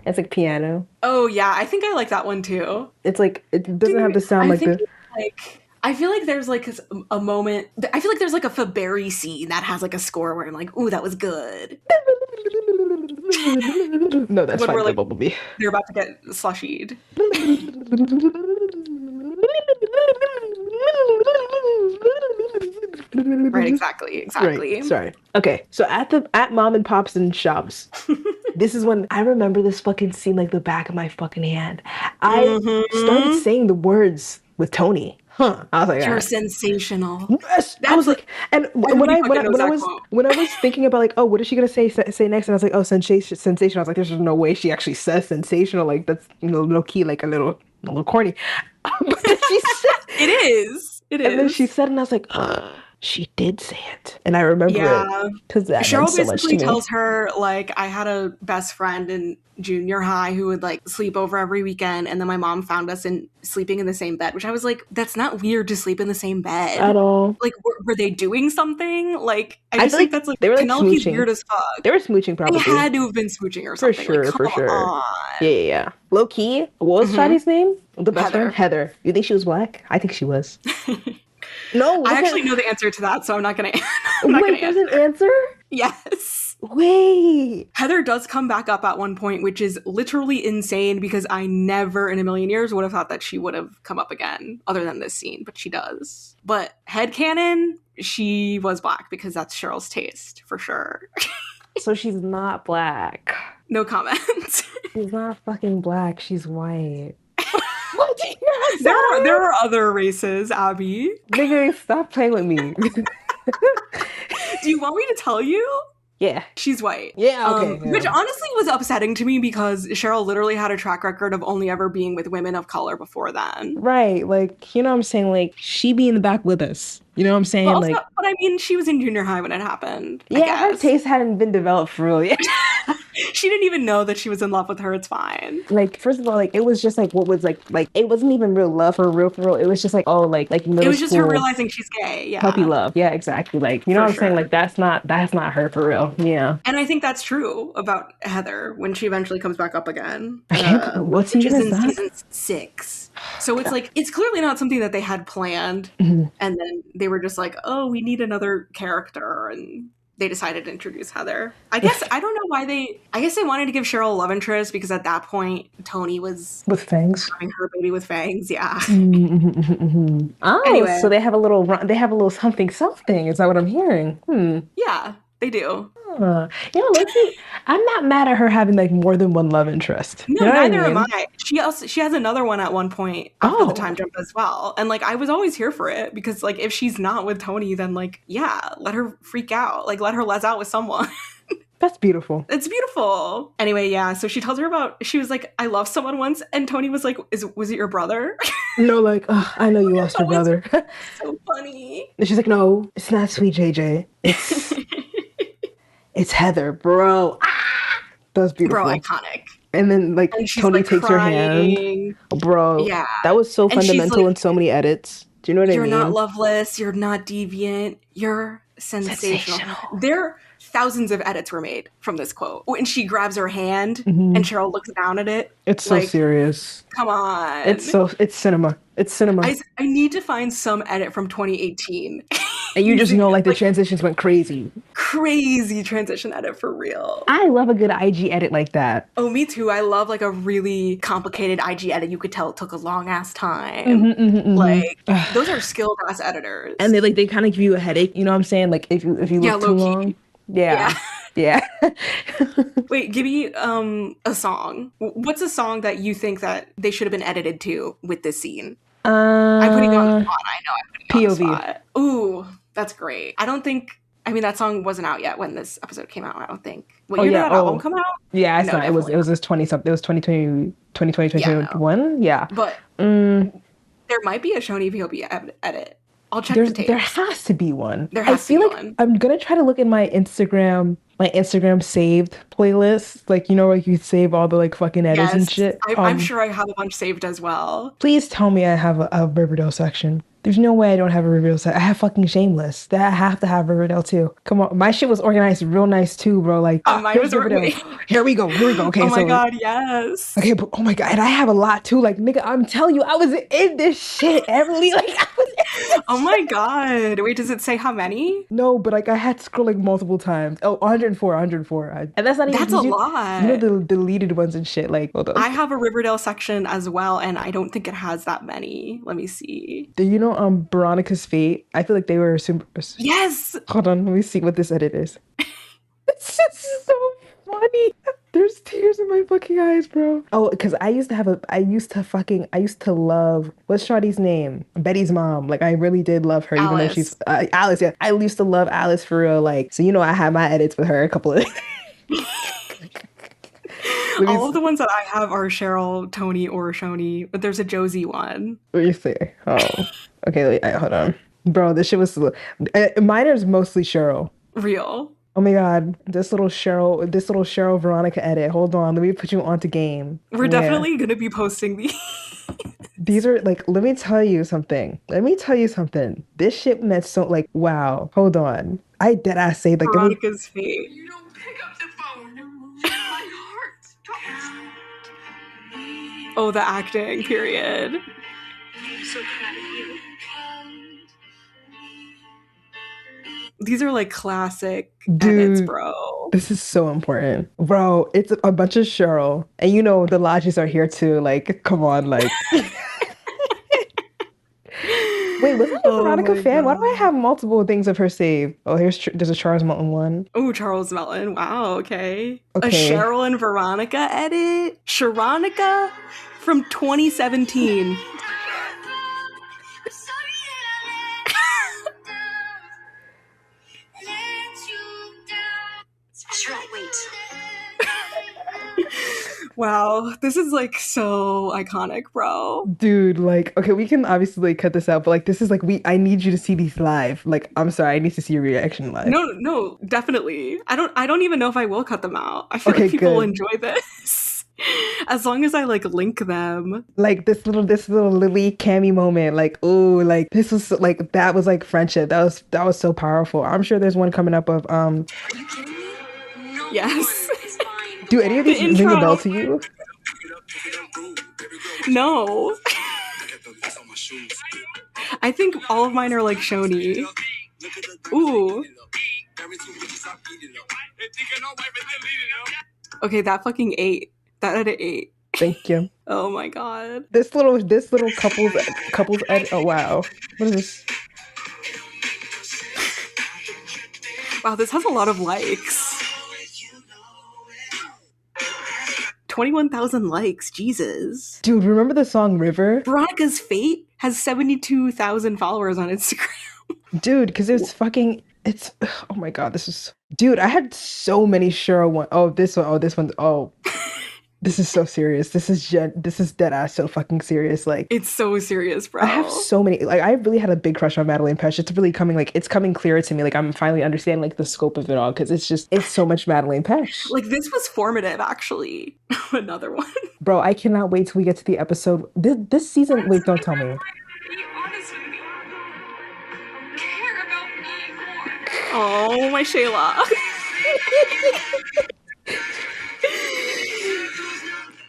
It's like piano. Oh yeah, I think I like that one too. It's like it doesn't have the sound like the. I feel like there's like a moment. I feel like there's like a Faberry scene that has like a score where I'm like, ooh, that was good. No, that's fine. Like, Bumblebee. They're about to get slushied. Right, exactly. Right, sorry. Okay, so at Mom and Pop's and Shops, this is when I remember this fucking scene like the back of my fucking hand. I started saying the words with Tony. huh. I was like, You're sensational. yes. I That's was like, and everybody fucking knows that quote. when I was thinking about like, oh, what is she gonna say next? And I was like, oh, sensation. I was like, there's no way she actually says sensational. Like that's low key, like a little corny. But then she said It is. It is. And then she said, and I was like, she did say it. And I remember it because that Cheryl meant so much basically to me. tells her, like, I had a best friend in junior high who would, like, sleep over every weekend, and then my mom found us sleeping in the same bed, which I was like, that's not weird to sleep in the same bed. At all. Like, were they doing something? Like, I just feel think that's, like, they were, like, Penelope's smooching. we're as fuck. They were smooching probably. They had to have been smooching or something. For sure. On. Yeah. Low key, what was Shadi's name? The best Heather. friend? Heather. You think she was black? I think she was. No, I actually know the answer to that, so I'm not gonna. Wait, there's an answer? Yes. Wait. Heather does come back up at one point, which is literally insane because I never in a million years would have thought that she would have come up again, other than this scene, but she does. But headcanon, she was black because that's Cheryl's taste for sure. So she's not black. No comment. She's not fucking black. She's white. There are other races, Abby. Nigga, stop playing with me. Do you want me to tell you? Yeah. She's white. Yeah, okay. Which honestly was upsetting to me because Cheryl literally had a track record of only ever being with women of color before then. Right. Like, you know what I'm saying? Like, she be in the back with us. You know what I'm saying? But, also, but I mean, she was in junior high when it happened. Yeah, her taste hadn't been developed for real yet. She didn't even know that she was in love with her. It's fine. Like, first of all, like, it was just like what was like it wasn't even real love for real. It was just like, oh, like middle It was just school, her realizing she's gay. Yeah. Puppy love. Yeah, exactly. Like, you know what I'm saying? Like, that's not her for real. Yeah. And I think that's true about Heather when she eventually comes back up again. What season is that? Season 6. So it's like, it's clearly not something that they had planned. Mm-hmm. And then they were just like, oh, we need another character. And they decided to introduce Heather. I guess, I don't know why I guess they wanted to give Cheryl a love interest because at that point, Tony was with fangs. having her baby with fangs. Yeah. Mm-hmm. Oh, anyway. So they have a little something. Is that what I'm hearing? Yeah, they do. You know, Lucy, I'm not mad at her having like more than one love interest. No, neither am I. She has another one at one point after the time jump as well. And like I was always here for it because like if she's not with Tony, then like yeah, let her freak out. Like let her les out with someone. That's beautiful. It's beautiful. Anyway, yeah. So she tells her she was like, I loved someone once, and Tony was like, was it your brother? No, like, I know you lost your brother. So funny. And she's like, no, it's not Sweet JJ. It's Heather, bro. That's beautiful. Bro, iconic. And then, like, Tony like takes crying. her hand. Bro, yeah. That was so fundamental in so many edits. Do you know what I mean? You're not loveless. You're not deviant. You're sensational. There thousands of edits were made from this quote. When she grabs her hand and Cheryl looks down at it. It's so serious. Come on. It's cinema. It's cinema. I need to find some edit from 2018. And you just know, like, the transitions went crazy. Crazy transition edit for real. I love a good IG edit like that. Oh, me too. I love, like, a really complicated IG edit. You could tell it took a long-ass time. Like, those are skilled-ass editors. And they kind of give you a headache. You know what I'm saying? Like, if you look too long. Yeah. Wait, give me a song. What's a song that you think that they should have been edited to with this scene? I'm putting you on the spot. I know I'm putting you on the spot. Ooh, that's great. That song wasn't out yet when this episode came out, I don't think. What year did that album come out? Yeah, it's not. It was this 20-something. It was 2020, 2021. Yeah. But there might be a Shoni POV edit. I'll check the tape. There has to be one. There has to be one. I'm gonna try to look at my Instagram saved playlist. Like, you know, like you save all the like fucking edits and shit. I'm sure I have a bunch saved as well. Please tell me I have a Riverdale section. There's no way I don't have a Riverdale section. I have fucking Shameless. I have to have Riverdale too. Come on, my shit was organized real nice too, bro. Like, mine was Riverdale. Here we go. Okay, oh my god, yes. Okay, but oh my god, and I have a lot too. Like, nigga, I'm telling you, I was in this shit, Emily. Like, I was in this oh my god. Wait, does it say how many? No, but like I had to scroll like multiple times. Oh, 104. And that's not even. That's a lot. You know the deleted ones and shit. Like, hold on. I have a Riverdale section as well, and I don't think it has that many. Let me see. Do you know Veronica's Fate? I feel like they were super. Yes. Hold on, let me see what this edit is. It's just so funny. There's tears in my fucking eyes, bro. Oh, because I used to love, what's Shawty's name? Betty's mom. Like, I really did love her, even though she's, Alice. Alice, yeah. I used to love Alice for real. Like, so, I had my edits with her a couple of, All of the ones that I have are Cheryl, Tony, or Shoni, but there's a Josie one. What do you say? Oh, okay, wait, hold on. Bro, this shit was, mine is mostly Cheryl. Real. Oh my God, this little Cheryl Veronica edit. Hold on, let me put you onto game. We're definitely gonna be posting these. These are like, let me tell you something. This shit meant so, like, wow. Hold on. I dead ass say, like, Veronica's fate. You don't pick up the phone. My heart stops. Oh, the acting, period. I'm so proud of you. These are like classic dude, edits, bro. This is so important. Bro, it's a bunch of Cheryl. And the Lodges are here too. Like, come on, like. Wait, was I a Veronica fan? Why do I have multiple things of her saved? Oh, there's a Charles Melton one. Oh, Charles Melton. Wow, okay. Okay. A Cheryl and Veronica edit? Sharonica from 2017. Cheryl, wait. Wow, this is like so iconic, bro. Dude, like, okay, we can obviously like, cut this out, but like, this is like, I need you to see these live. Like, I'm sorry, I need to see your reaction live. No, definitely. I don't even know if I will cut them out. I feel Okay, like people will good. enjoy this. As long as I like link them. Like this little Lily Cammy moment, like, oh, like this was like, that was like friendship. That was so powerful. I'm sure there's one coming up of Are you kidding me? No. Yes. Do any of these The ring a intro. bell to you? No. I think all of mine are like Shoni. Ooh. Okay, that fucking 8. That at an 8. Thank you. Oh my god. This little couples ed. Oh wow, what is this? Wow, this has a lot of likes. 21,000 likes, Jesus. Dude, remember the song River? Veronica's Fate has 72,000 followers on Instagram. Dude, because oh my god, dude, I had so many Cheryl one. Oh, this one. Oh, this is so serious. This is dead ass so fucking serious. Like, It's so serious, bro. I have so many, like, I really had a big crush on Madeleine Petsch. It's really coming clearer to me. Like, I'm finally understanding like the scope of it all, because it's so much Madeleine Petsch. Like, this was formative, actually. Another one. Bro, I cannot wait till we get to the episode. This season, wait, don't tell me. Be honest with me. Care about me more. Oh, my Shayla.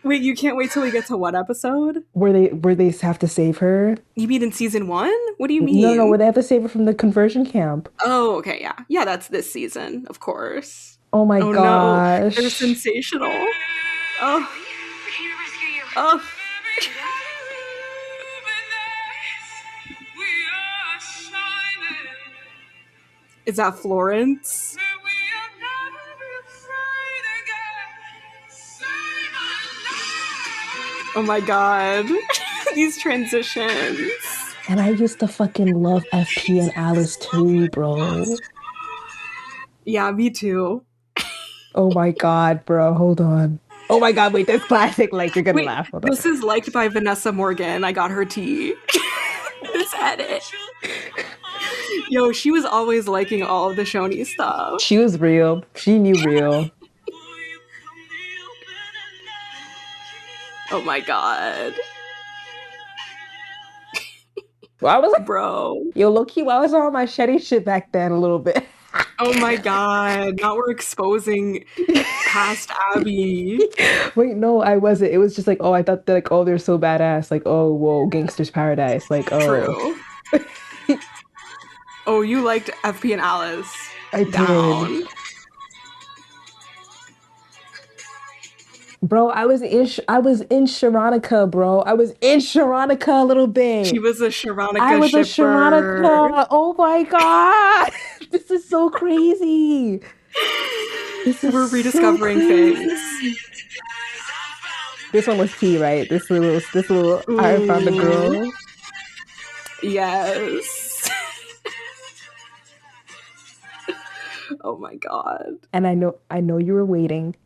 Wait, you can't wait till we get to what episode? Where they have to save her? You mean in season 1? What do you mean? No, where they have to save her from the conversion camp. Oh, okay, yeah. Yeah, that's this season, of course. Oh my gosh. No, they're sensational. Oh. We're here to rescue you. Oh. Is that Florence? Oh my god. These transitions. And I used to fucking love FP and Alice too, bro. Yeah, me too. Oh my god, bro. Hold on. Oh my god, wait, that's classic. Like, you're gonna laugh. Hold on. This is liked by Vanessa Morgan. I got her tea. This edit. Yo, she was always liking all of the Shoni stuff. She was real. She knew real. Oh my god. Well, I was like, bro. Yo, low-key, I was on my Shetty shit back then a little bit. Oh my god. Now we're exposing past Abby. Wait, no, I wasn't. It was just like, oh, I thought that, like, oh, they're so badass. Like, oh, whoa, Gangster's Paradise. Like, oh. True. Oh, you liked FP and Alice. I did. Bro, I was in Sharonica, bro. I was in Sharonica a little bit. She was a Sharonica I was shipper. a Sharonica. Oh my god. This is so crazy. We're rediscovering things. This one was T, right? This little I found a girl. Yes. Oh my god. And I know you were waiting.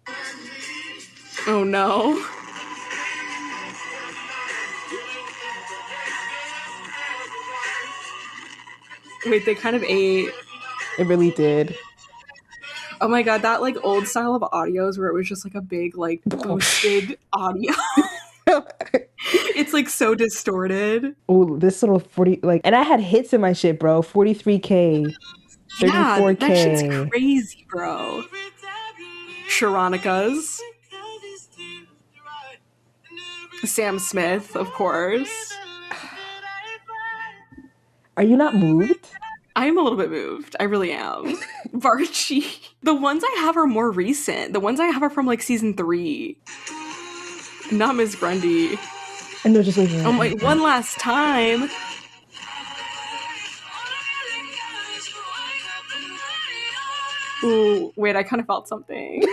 Oh no. Wait, they kind of ate. It really did. Oh my god, that like old style of audios where it was just like a big like boosted audio. It's like so distorted. Oh, this little 40 like, and I had hits in my shit, bro. 43K, 34K. Yeah, that shit's crazy, bro. Sharonica's. Sam Smith, of course. Are you not moved? I'm a little bit moved. I really am. Archie. The ones I have are more recent. The ones I have are from like season 3. Not Miss Grundy. And they're just like, oh my, one last time. Ooh, wait, I kind of felt something.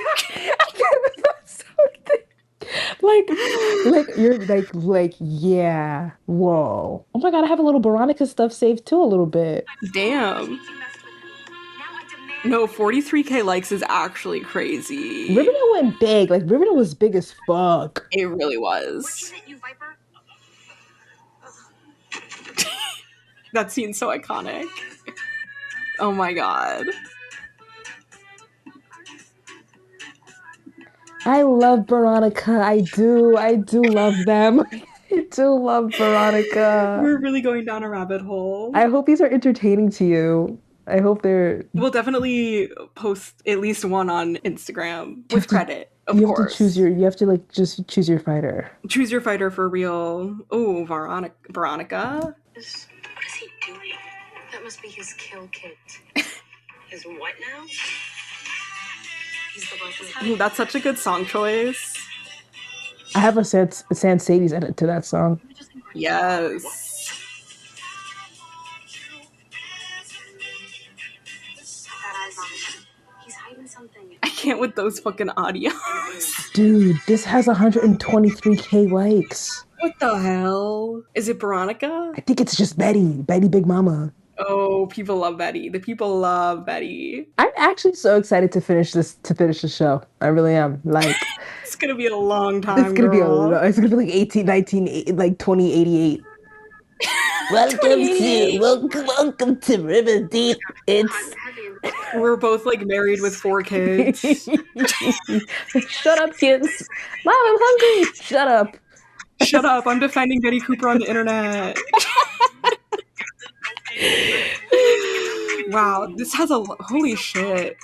like you're like yeah, whoa. Oh my god, I have a little Veronica stuff saved too a little bit. Damn. No, 43K likes is actually crazy. Riverdale went big. Like Riverdale was big as fuck. It really was. That scene's so iconic. Oh my god. I love Veronica. I do love them. I do love Veronica. We're really going down a rabbit hole. I hope these are entertaining to you. I hope they're... We'll definitely post at least one on Instagram with credit, of you course. You have to like just choose your fighter. Choose your fighter for real. Oh, Veronica. What is he doing? That must be his kill kit. His what now? He's the weapon. Ooh, that's such a good song choice. I have a San Sadie's edit to that song. Yes. He's hiding something. I can't with those fucking audios. Dude, this has 123K likes. What the hell? Is it Veronica? I think it's just Betty Big Mama. Oh, people love Betty. The people love Betty. I'm actually so excited to finish the show. I really am. Like, it's gonna be a long time. It's gonna be like 1819, like 2088. Welcome to Riverdale. We're both like married with 4 kids. Shut up, kids. Mom, I'm hungry. Shut up. Shut up. I'm defending Betty Cooper on the internet. Wow, this has holy shit.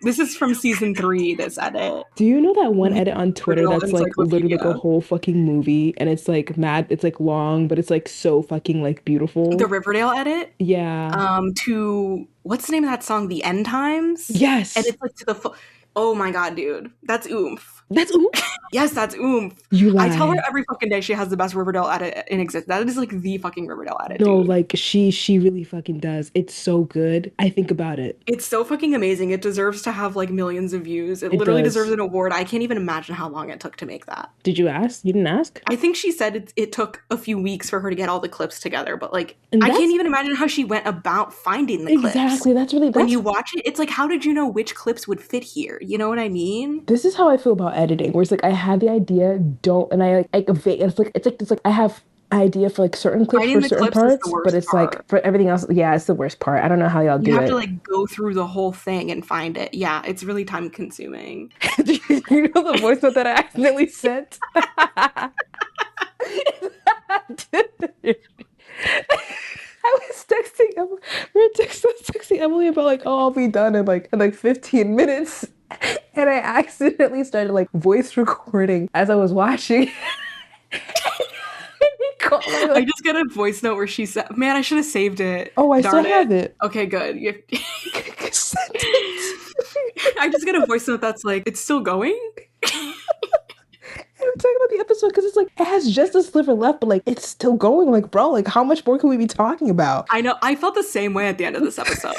This is from season 3, this edit. Do you know that one edit on Twitter that's like literally like a whole fucking movie, and it's like mad, it's like long, but it's like so fucking like beautiful? The Riverdale edit? Yeah. To what's the name of that song? The End Times? Yes. And it's like to the oh my god, dude. That's oomph. That's oomph? Yes, that's oomph. You lie. I tell her every fucking day she has the best Riverdale edit in existence. That is like the fucking Riverdale edit. No, dude. like she really fucking does. It's so good. I think about it. It's so fucking amazing. It deserves to have like millions of views. It literally deserves an award. I can't even imagine how long it took to make that. Did you ask? You didn't ask? I think she said it took a few weeks for her to get all the clips together, but like I can't even imagine how she went about finding the clips. Exactly. When you watch it, it's like, how did you know which clips would fit here? You know what I mean? This is how I feel about editing, where it's like I had the idea, it's like I have idea for like certain clips for certain parts, but it's like for everything else, yeah, it's the worst part. I don't know how y'all do it. You have to like go through the whole thing and find it. Yeah, it's really time consuming. You know the voice note that I accidentally sent? I was texting Emily. Texting Emily about like, oh, I'll be done in like 15 minutes. And I accidentally started like voice recording as I was watching. I just get a voice note where she said, man, I should have saved it. Oh, I still have it. Okay, good. I just get a voice note that's like, it's still going? I'm talking about the episode because it's like it has just a sliver left, but like it's still going. Like, bro, like how much more can we be talking about? I know. I felt the same way at the end of this episode.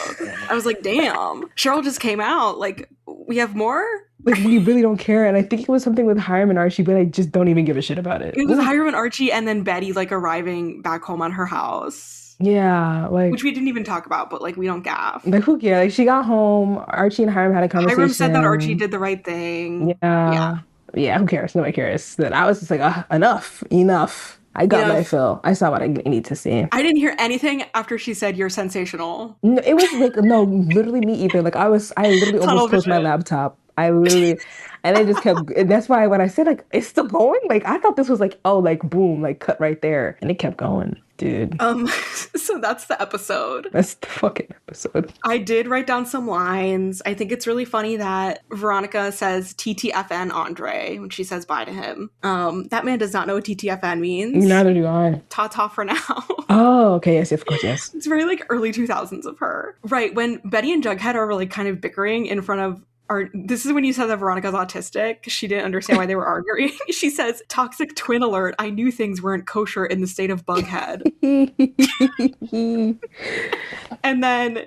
I was like, damn, Cheryl just came out. Like, we have more? Like, we really don't care. And I think it was something with Hiram and Archie, but I just don't even give a shit about it. It was Hiram and Archie and then Betty, like, arriving back home on her house. Yeah, like... Which we didn't even talk about, but, like, we don't gaff. Like, who cares? Like, she got home. Archie and Hiram had a conversation. Hiram said that Archie did the right thing. Yeah. Yeah, who cares? Nobody cares. Then I was just like, enough. I got my fill. I saw what I need to see. I didn't hear anything after she said you're sensational. No, it was like, no, literally me either. Like, I literally almost closed my laptop. And it just kept, and that's why when I said, like, it's still going, like, I thought this was like, oh, like, boom, like, cut right there. And it kept going, dude. So that's the episode. That's the fucking episode. I did write down some lines. I think it's really funny that Veronica says TTFN Andre when she says bye to him. That man does not know what TTFN means. Neither do I. Ta-ta for now. Oh, okay, yes, of course, yes. It's very, like, early 2000s of her. Right, when Betty and Jughead are, like, kind of bickering in front of this is when you said that Veronica's autistic. She didn't understand why they were arguing. She says, toxic twin alert. I knew things weren't kosher in the state of Bughead. And then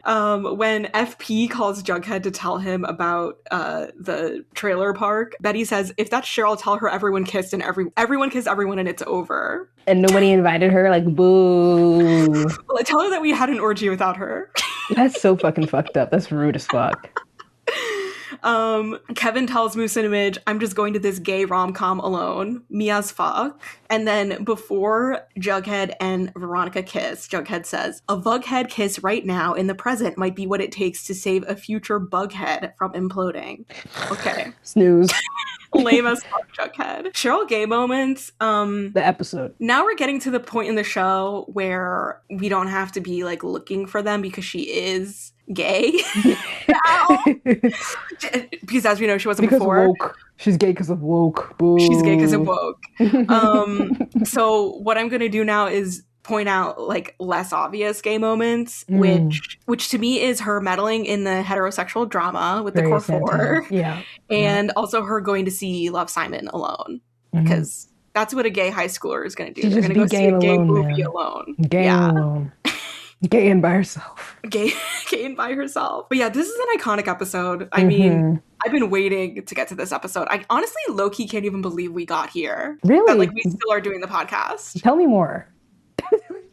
when FP calls Jughead to tell him about the trailer park, Betty says, if that's Cheryl, tell her everyone kissed and everyone kissed everyone and it's over. And nobody invited her? Like, boo. Well, tell her that we had an orgy without her. That's so fucking fucked up. That's rude as fuck. Kevin tells Moose and Image, I'm just going to this gay rom-com alone. Me as fuck. And then before Jughead and Veronica kiss, Jughead says, a Bughead kiss right now in the present might be what it takes to save a future Bughead from imploding. Okay. Snooze. Lame as fuck, Jughead. Cheryl gay moments. The episode. Now we're getting to the point in the show where we don't have to be, like, looking for them because she is gay now. Because as we know, she wasn't because before. Woke. She's gay because of woke. Boo. She's gay because of woke. So what I'm going to do now is point out, like, less obvious gay moments, which to me is her meddling in the heterosexual drama with the core four. Yeah. And also her going to see Love, Simon alone. Because that's what a gay high schooler is going to do. They're going to go see a gay movie alone. Gay alone. Gay and by herself. Gay and by herself. But yeah, this is an iconic episode. I mean, I've been waiting to get to this episode. I honestly low-key can't even believe we got here. Really? That, like, we still are doing the podcast. Tell me more.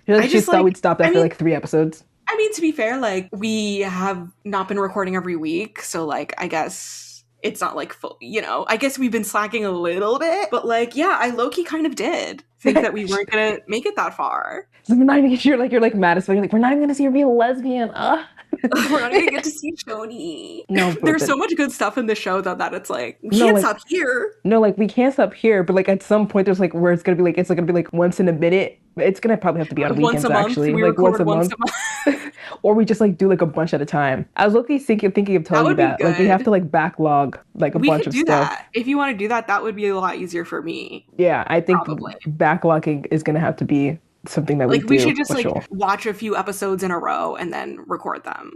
I just thought we'd stop after like 3 episodes. I mean, to be fair, like, we have not been recording every week. So, like, I guess it's not like full, you know, I guess we've been slacking a little bit. But, like, yeah, I low-key kind of did think that we weren't going to make it that far. So we're not even, you're like mad as fuck. You're like, we're not even going to see a real lesbian. We're not gonna get to see Joni. No, there's so much good stuff in the show though that it's like we can't stop here. No, like we can't stop here, but like at some point there's like where it's gonna be like once in a minute. It's gonna probably have to be on weekends actually, like once a month. Or we just like do like a bunch at a time. I was looking thinking of telling you that. Like we have to like backlog like a bunch of stuff. That. If you want to do that, that would be a lot easier for me. Yeah, I think backlogging is gonna have to be something that we should just like watch a few episodes in a row and then record them.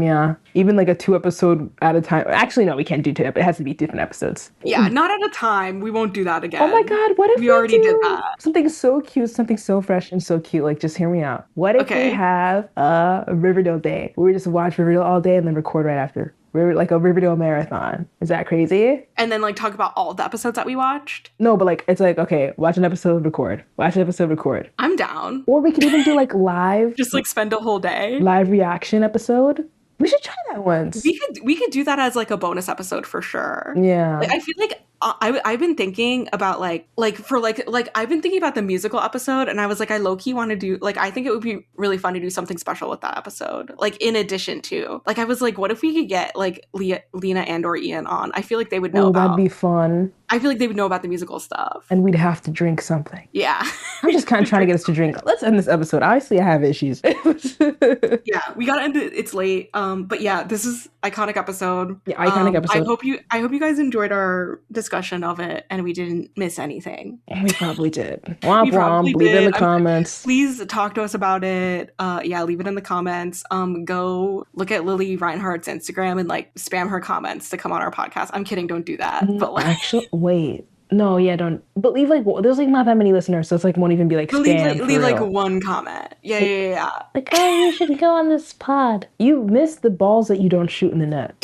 Yeah. Even like a 2 episode at a time. Actually, no, we can't do 2. It has to be different episodes. Yeah, not at a time. We won't do that again. Oh my god, what if we already did that? Something so cute, something so fresh and so cute. Like, just hear me out. What if we have a Riverdale day where we just watch Riverdale all day and then record right after? Like a Riverdale marathon. Is that crazy? And then like talk about all the episodes that we watched? No, but like it's like, okay, watch an episode, record. Watch an episode, record. I'm down. Or we could even do like live. Just like spend a whole day. Live reaction episode. We should try that once. We could do that as like a bonus episode for sure. Yeah. Like, I feel like I've been thinking about like I've been thinking about the musical episode, and I was like, I low-key want to do, like, I think it would be really fun to do something special with that episode. Like, in addition to, like, I was like, what if we could get like Lena and or Ian on? I feel like they would know that'd be fun. I feel like they would know about the musical stuff. And we'd have to drink something. Yeah. I'm just kind of trying to get us to drink. Let's end this episode. Obviously, I have issues. Yeah, we gotta end it. It's late. But yeah, this is iconic episode. Yeah, iconic episode. I hope you guys enjoyed our discussion of it and we didn't miss anything. We probably did. Womp womp. Leave it in the comments. Please talk to us about it. Yeah, leave it in the comments. Go look at Lily Reinhardt's Instagram and like spam her comments to come on our podcast. I'm kidding, don't do that. But like, actually, wait. No, yeah, don't. But leave like there's like not that many listeners, so it's like won't even be like But spam for leave like real. one comment. Yeah, Like, yeah, yeah. like, oh, you should go on this pod. You miss the balls that you don't shoot in the net.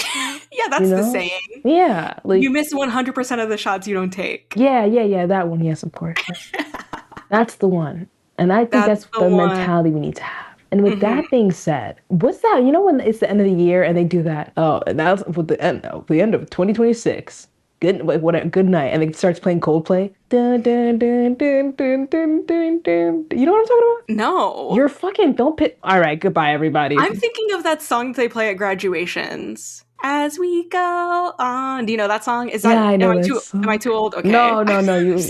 Yeah, You that's the know? saying. Yeah, like You miss 100% of the shots you don't take. yeah, that one. Yes, of course. Yes. That's the one. And I think That's that's the the one. mentality we need to have. And with Mhm. that being said, what's that? You know when it's the end of the year and they do that? Oh, and that's with the end of 2026. Good, like what? Good night, and it starts playing Coldplay. Dun, dun, dun, dun, dun, dun, dun, dun. You know what I'm talking about? No. You're fucking don't pit. All right, goodbye, everybody. I'm thinking of that song they play at graduations. As we go on. Do you know that song? Is that Yeah, I know am that am I song. too old? Okay. No,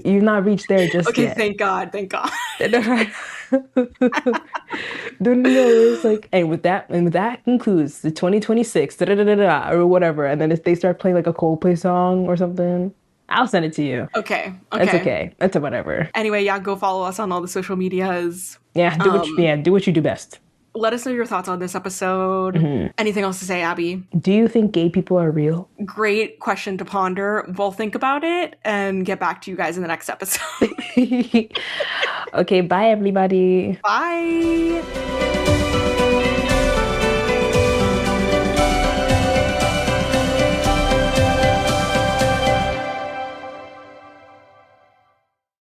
you've not reached there just Okay, yet. thank God. Thank God. No, it's like, and with that concludes the 2026 da, da, da, da, da, or whatever, and then if they start playing like a Coldplay song or something, I'll send it to you. Okay. That's Okay. okay. That's a whatever. Anyway, yeah, go follow us on all the social medias. Yeah, do what you do best. Let us know your thoughts on this episode. Mm-hmm. Anything else to say, Abby? Do you think gay people are real? Great question to ponder. We'll think about it and get back to you guys in the next episode. Okay, bye everybody. Bye.